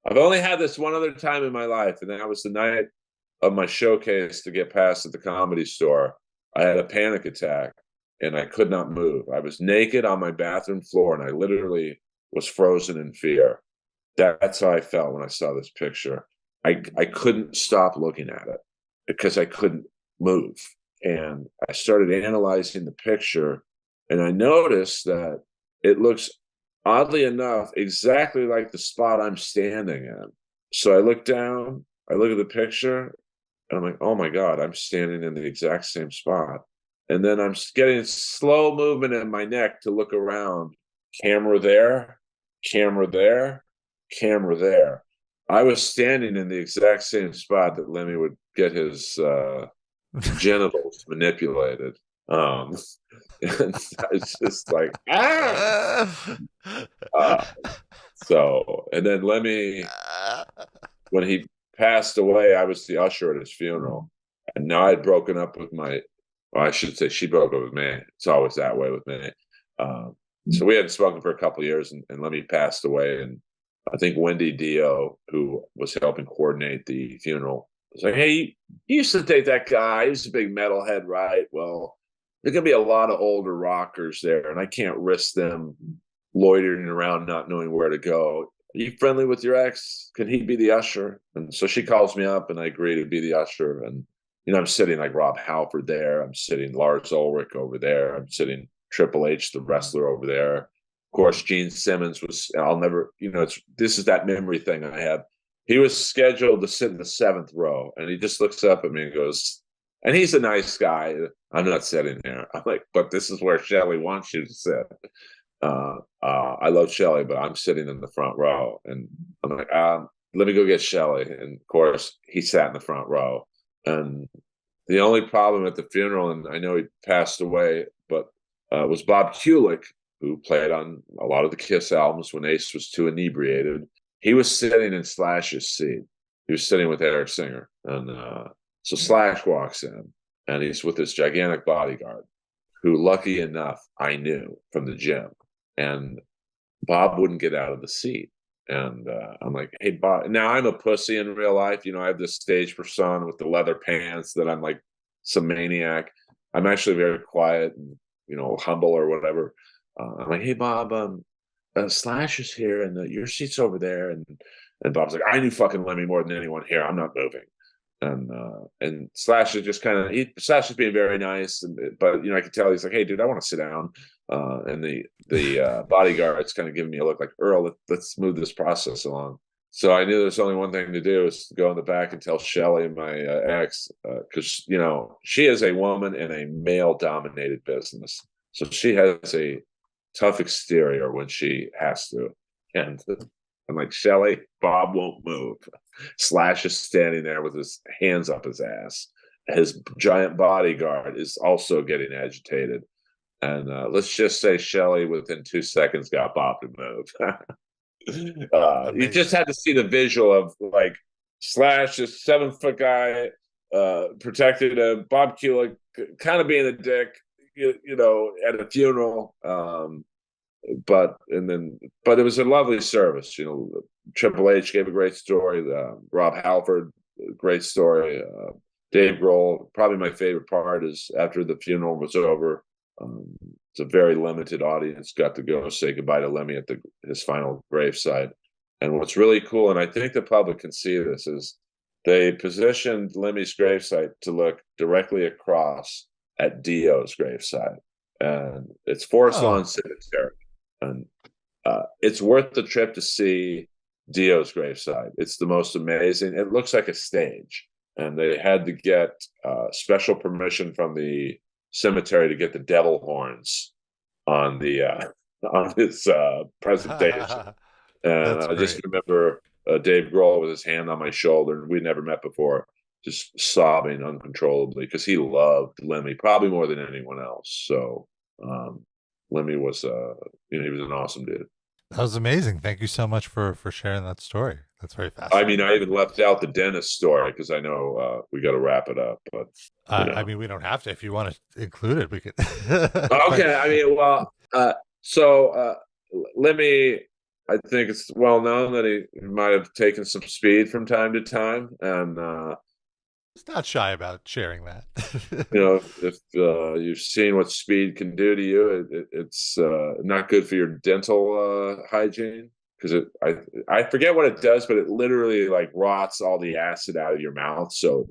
I've only had this one other time in my life, and that was the night of my showcase to get past at the Comedy Store. I had a panic attack, and I could not move. I was naked on my bathroom floor, and I literally was frozen in fear. That's how I felt when I saw this picture. I couldn't stop looking at it because I couldn't move. And I started analyzing the picture, and I noticed that it looks, oddly enough, exactly like the spot I'm standing in. So I look down, I look at the picture, and I'm like, oh my God, I'm standing in the exact same spot. And then I'm getting slow movement in my neck to look around. Camera there, camera there, camera there. I was standing in the exact same spot that Lemmy would get his genitals manipulated. And it's just like, and then Lemmy, when he passed away, I was the usher at his funeral. And now I'd broken up with I should say she broke up with me. It's always that way with me. So we hadn't spoken for a couple of years, and Lemmy passed away. And I think Wendy Dio, who was helping coordinate the funeral, was like, "Hey, you used to date that guy. He's a big metalhead, right? Well, there's going to be a lot of older rockers there, and I can't risk them loitering around not knowing where to go. Are you friendly with your ex? Can he be the usher?" And so she calls me up, and I agree to be the usher. And, I'm sitting like Rob Halford there. I'm sitting Lars Ulrich over there. I'm sitting Triple H, the wrestler, over there. Of course, Gene Simmons was, I'll never, this is that memory thing I have. He was scheduled to sit in the 7th row, and he just looks up at me and goes, and he's a nice guy. "I'm not sitting there." I'm like, "But this is where Shelley wants you to sit." I love Shelley, but I'm sitting in the front row. And I'm like, let me go get Shelley. And of course, he sat in the front row. And the only problem at the funeral, and I know he passed away, but was Bob Kulick, who played on a lot of the Kiss albums when Ace was too inebriated. He was sitting in Slash's seat. He was sitting with Eric Singer. And so Slash walks in, and he's with this gigantic bodyguard, who, lucky enough, I knew from the gym. And Bob wouldn't get out of the seat. And I'm like, "Hey, Bob." Now, I'm a pussy in real life. I have this stage persona with the leather pants that I'm like some maniac. I'm actually very quiet and, humble or whatever. I'm like, "Hey, Bob, Slash is here, and your seat's over there." And Bob's like, "I knew fucking Lemmy more than anyone here. I'm not moving." And Slash is just kind of Slash is being very nice, but I could tell he's like, "Hey, dude, I want to sit down." And the bodyguard's kind of giving me a look like, "Earl, let's move this process along." So I knew there's only one thing to do, is to go in the back and tell Shelly, my ex, because she is a woman in a male-dominated business, so she has a tough exterior when she has to. And I'm like, "Shelly, Bob won't move." Slash is standing there with his hands up his ass. His giant bodyguard is also getting agitated. And let's just say Shelly, within 2 seconds, got Bob to move. You just had to see the visual of like Slash, this 7-foot guy, protected Bob Kulick, kind of being a dick, at a funeral. But it was a lovely service. Triple H gave a great story. Rob Halford, great story. Dave Grohl, probably my favorite part is after the funeral was over. It's a very limited audience, got to go say goodbye to Lemmy at his final graveside. And what's really cool, and I think the public can see this, is they positioned Lemmy's gravesite to look directly across at Dio's graveside. And it's Forest Lawn Cemetery. And it's worth the trip to see Dio's graveside. It's the most amazing. It looks like a stage. And they had to get special permission from the cemetery to get the devil horns on his presentation. And I just remember Dave Grohl with his hand on my shoulder, and we'd never met before, just sobbing uncontrollably because he loved Lemmy probably more than anyone else. So Lemmy was he was an awesome dude. That was amazing. Thank you so much for sharing that story. That's very fascinating. I even left out the dentist story because I know we got to wrap it up. But we don't have to. If you want to include it, we could. Okay. So Lemmy, I think it's well known that he might have taken some speed from time to time, and it's not shy about sharing that. If you've seen what speed can do to you, it's not good for your dental hygiene, because I forget what it does, but it literally like rots all the acid out of your mouth. So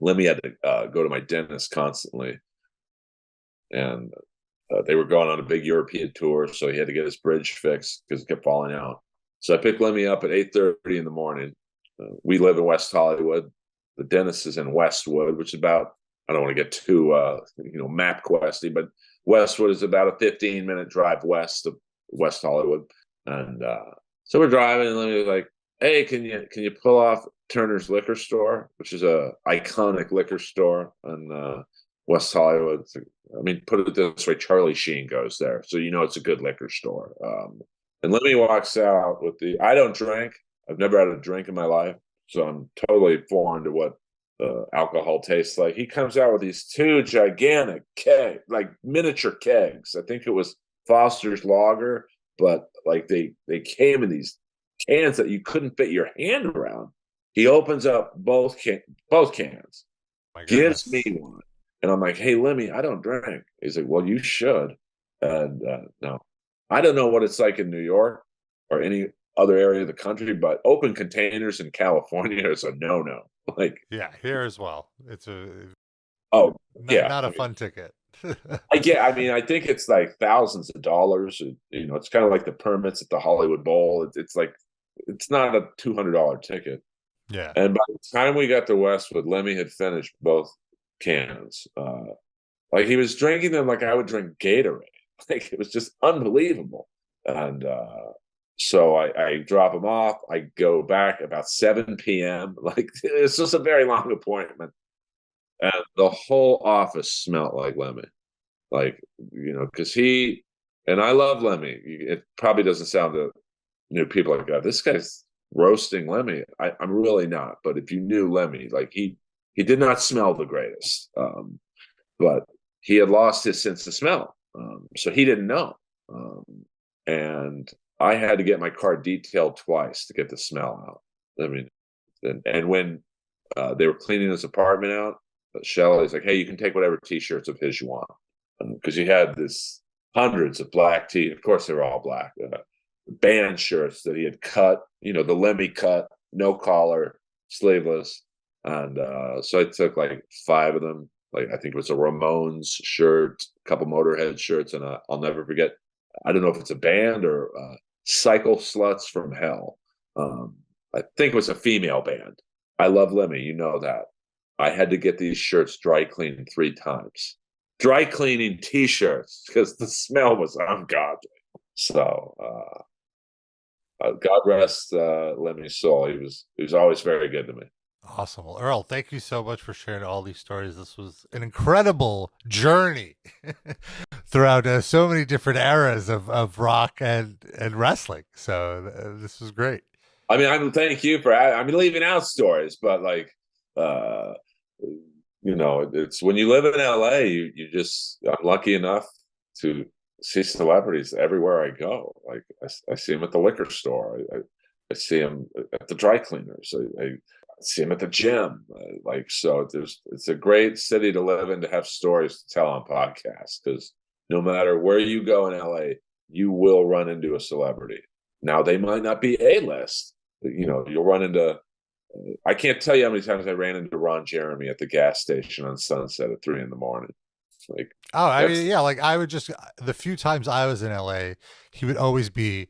Lemmy had to go to my dentist constantly, and they were going on a big European tour, so he had to get his bridge fixed because it kept falling out. So I picked Lemmy up at 8:30 in the morning. We live in West Hollywood. The dentist is in Westwood, which is about, I don't want to get too map questy, but Westwood is about a 15-minute drive west of West Hollywood. And so we're driving, and Lemmy was like, "Hey, can you pull off Turner's Liquor Store," which is a iconic liquor store in West Hollywood. Put it this way, Charlie Sheen goes there, so it's a good liquor store. And Lemmy walks out with I don't drink. I've never had a drink in my life, so I'm totally foreign to what alcohol tastes like. He comes out with these 2 gigantic kegs, like miniature kegs. I think it was Foster's Lager, but like they came in these cans that you couldn't fit your hand around. He opens up both cans, gives me one, and I'm like, "Hey, Lemmy, I don't drink." He's like, "Well, you should." And no, I don't know what it's like in New York or any other area of the country, but open containers in California is a no. Like, yeah, here as well. It's not a fun ticket. I think it's like thousands of dollars. It's kind of like the permits at the Hollywood Bowl. It's like, it's not a $200 ticket. Yeah. And by the time we got to Westwood, Lemmy had finished both cans. Like he was drinking them like I would drink Gatorade. Like it was just unbelievable. And so I drop him off. I go back about 7 p.m. Like it's just a very long appointment. And the whole office smelled like Lemmy. Like, because and I love Lemmy. It probably doesn't sound to people like that. This guy's roasting Lemmy. I'm really not. But if you knew Lemmy, like he did not smell the greatest. But he had lost his sense of smell. So he didn't know. And I had to get my car detailed twice to get the smell out. And when they were cleaning his apartment out, Shelley's like, "Hey, you can take whatever T-shirts of his you want," because he had this hundreds of black tee. Of course, they were all black. Band shirts that he had cut, the Lemmy cut, no collar, sleeveless. And so I took like 5 of them. Like, I think it was a Ramones shirt, a couple Motorhead shirts, and I'll never forget. I don't know if it's a band or Cycle Sluts from Hell. I think it was a female band. I love Lemmy, you know that. I had to get these shirts dry cleaned 3 times. Dry cleaning T-shirts because the smell was ungodly. So God rest Lemmy's soul. He was always very good to me. Awesome. Well, Earl, thank you so much for sharing all these stories. This was an incredible journey throughout so many different eras of rock and wrestling. So this was great. I mean, I thank you for, leaving out stories, but like, it's when you live in LA, I'm lucky enough to see celebrities everywhere I go. Like I see them at the liquor store. I see them at the dry cleaners. I see them at the gym. So it's a great city to live in, to have stories to tell on podcasts, because no matter where you go in LA, you will run into a celebrity. Now, they might not be A-list. You'll run into, I can't tell you how many times I ran into Ron Jeremy at the gas station on Sunset at 3 a.m. Like, I would just, the few times I was in LA, he would always be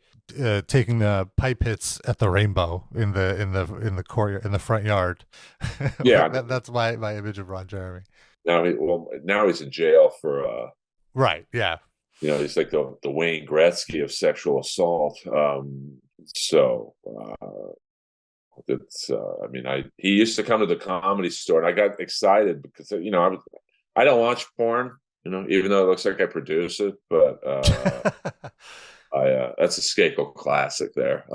taking the pipe hits at the Rainbow in the court, in the front yard. Yeah, that's my image of Ron Jeremy. Now he's in jail for right. Yeah, he's like the Wayne Gretzky of sexual assault. He used to come to the Comedy Store, and I got excited because I don't watch porn, even though it looks like I produce it, but that's a Skakel classic there.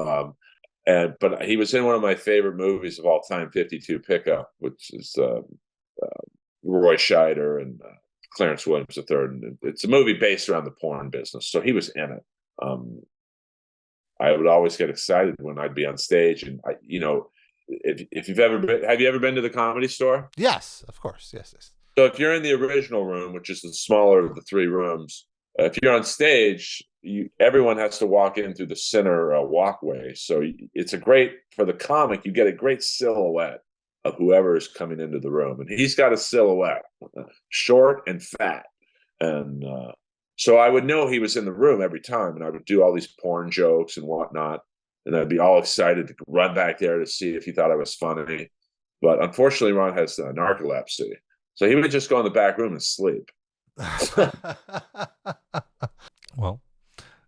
But he was in one of my favorite movies of all time, 52 Pickup, which is Roy Scheider and Clarence Williams III. And it's a movie based around the porn business, so he was in it. I would always get excited when I'd be on stage, and if you've ever been, have you ever been to the Comedy Store? Yes, of course. Yes. So if you're in the original room, which is the smaller of the 3 rooms, if you're on stage, everyone has to walk in through the center walkway. So it's for the comic, you get a great silhouette of whoever is coming into the room. And he's got a silhouette, short and fat. And so I would know he was in the room every time, and I would do all these porn jokes and whatnot. And I'd be all excited to run back there to see if he thought I was funny. But unfortunately, Ron has narcolepsy. So he would just go in the back room and sleep. Well,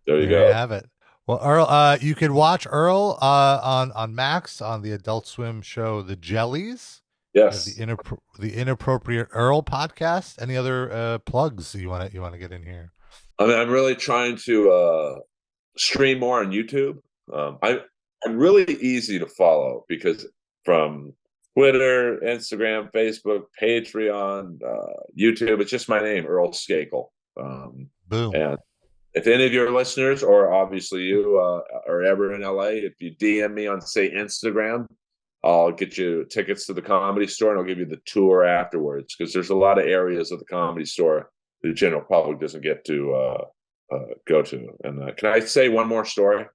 there you go. You have it. Well, Earl, you can watch Earl on Max on the Adult Swim show The Jellies. Yes. The Inappropriate Earl podcast. Any other plugs you want to get in here? I'm really trying to stream more on YouTube. I'm really easy to follow because from Twitter, Instagram, Facebook, Patreon, YouTube, it's just my name, Earl Skakel. Boom. And if any of your listeners, or obviously you, are ever in LA, if you DM me on, say, Instagram, I'll get you tickets to the Comedy Store, and I'll give you the tour afterwards, because there's a lot of areas of the Comedy Store the general public doesn't get to go to. And can I say one more story?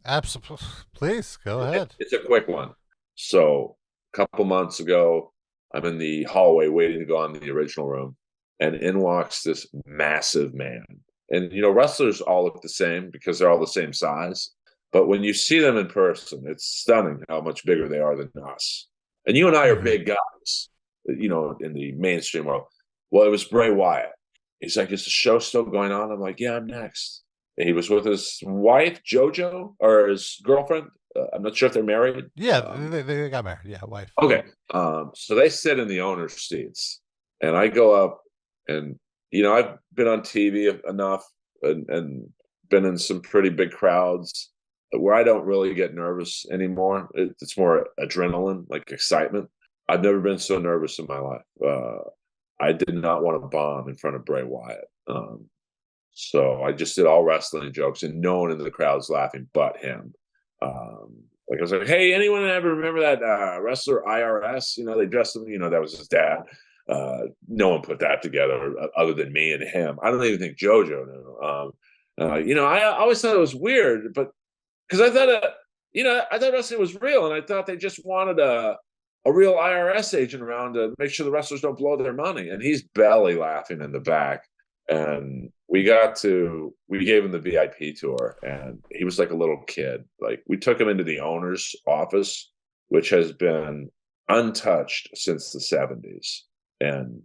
Absolutely. Please, go ahead. It's a quick one. So a couple months ago, I'm in the hallway waiting to go on the original room, and in walks this massive man. And, wrestlers all look the same because they're all the same size. But when you see them in person, it's stunning how much bigger they are than us. And you and I are big guys, in the mainstream world. Well, it was Bray Wyatt. He's like, is the show still going on? I'm like, yeah, I'm next. And he was with his wife, JoJo, or his girlfriend. I'm not sure if they're married. Yeah, they got married. Yeah, wife. Okay. So they sit in the owner's seats. And I go up, and, I've been on TV enough and been in some pretty big crowds where I don't really get nervous anymore. It's more adrenaline, like excitement. I've never been so nervous in my life. I did not want to bomb in front of Bray Wyatt. So I just did all wrestling jokes, and no one in the crowd's laughing but him. Like I was like, hey, anyone ever remember that wrestler IRS? They dressed him, that was his dad. No one put that together other than me and him. I don't even think JoJo knew. I always thought it was weird, but because I thought, I thought wrestling was real, and I thought they just wanted a real IRS agent around to make sure the wrestlers don't blow their money. And he's belly laughing in the back. And we gave him the VIP tour, and he was like a little kid. Like, we took him into the owner's office, which has been untouched since the 70s. And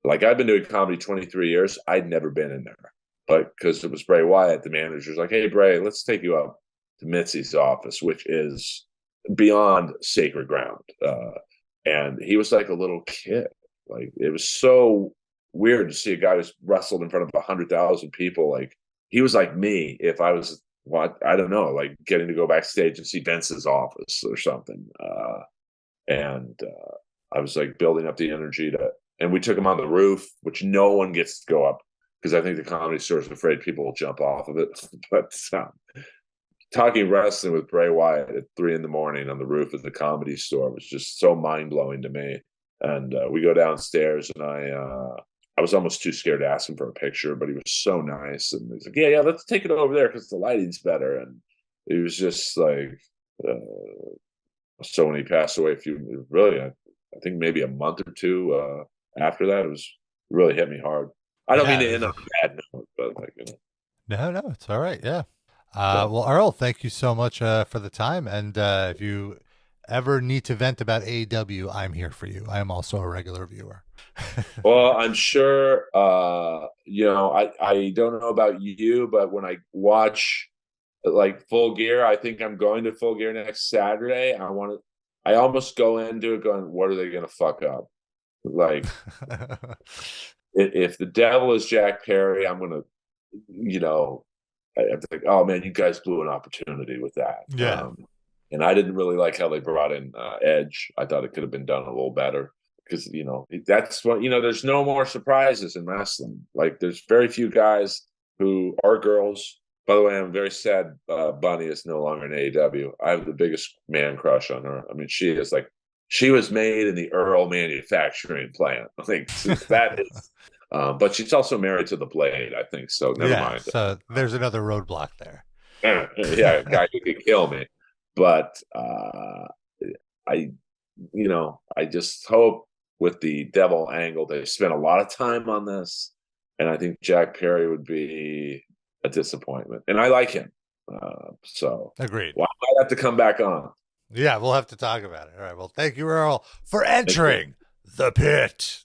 like, I've been doing comedy 23 years. I'd never been in there, but because it was Bray Wyatt, the manager's like, "Hey, Bray, let's take you up to Mitzi's office," which is beyond sacred ground. And he was like a little kid. Like, it was so weird to see a guy who's wrestled in front of 100,000 people. Like, he was like me if I was, I don't know, like getting to go backstage and see Vince's office or something. And I was like building up the energy and we took him on the roof, which no one gets to go up because I think the Comedy Store is afraid people will jump off of it. But talking wrestling with Bray Wyatt at 3 a.m. on the roof of the Comedy Store was just so mind blowing to me. And we go downstairs, and I was almost too scared to ask him for a picture, but he was so nice. And he's like, yeah, let's take it over there because the lighting's better. And he was just like, so when he passed away, I think maybe a month or two after that, it really hit me hard. I don't mean to end on a bad note, but like, No, it's all right. Yeah. Well, Earl, thank you so much for the time. And if you ever need to vent about AEW, I'm here for you. I am also a regular viewer. Well, I'm sure, I don't know about you, but when I watch like Full Gear, I think I'm going to Full Gear next Saturday. I almost go into it going, what are they going to fuck up? Like, if the devil is Jack Perry, I'm going to, I'm like, oh man, you guys blew an opportunity with that. Yeah. And I didn't really like how they brought in Edge. I thought it could have been done a little better because, that's what, there's no more surprises in wrestling. Like, there's very few guys who are girls. By the way, I'm very sad Bunny is no longer in AEW. I have the biggest man crush on her. I mean, she was made in the Earl manufacturing plant. I think that is. But she's also married to the Blade, I think. So never mind. So there's another roadblock there. Yeah, a guy who could kill me. But I just hope with the devil angle, they spent a lot of time on this. And I think Jack Perry would be a disappointment. And I like him. So agreed. Well, I might have to come back on. Yeah, we'll have to talk about it. All right. Well, thank you, Earl, for entering the pit.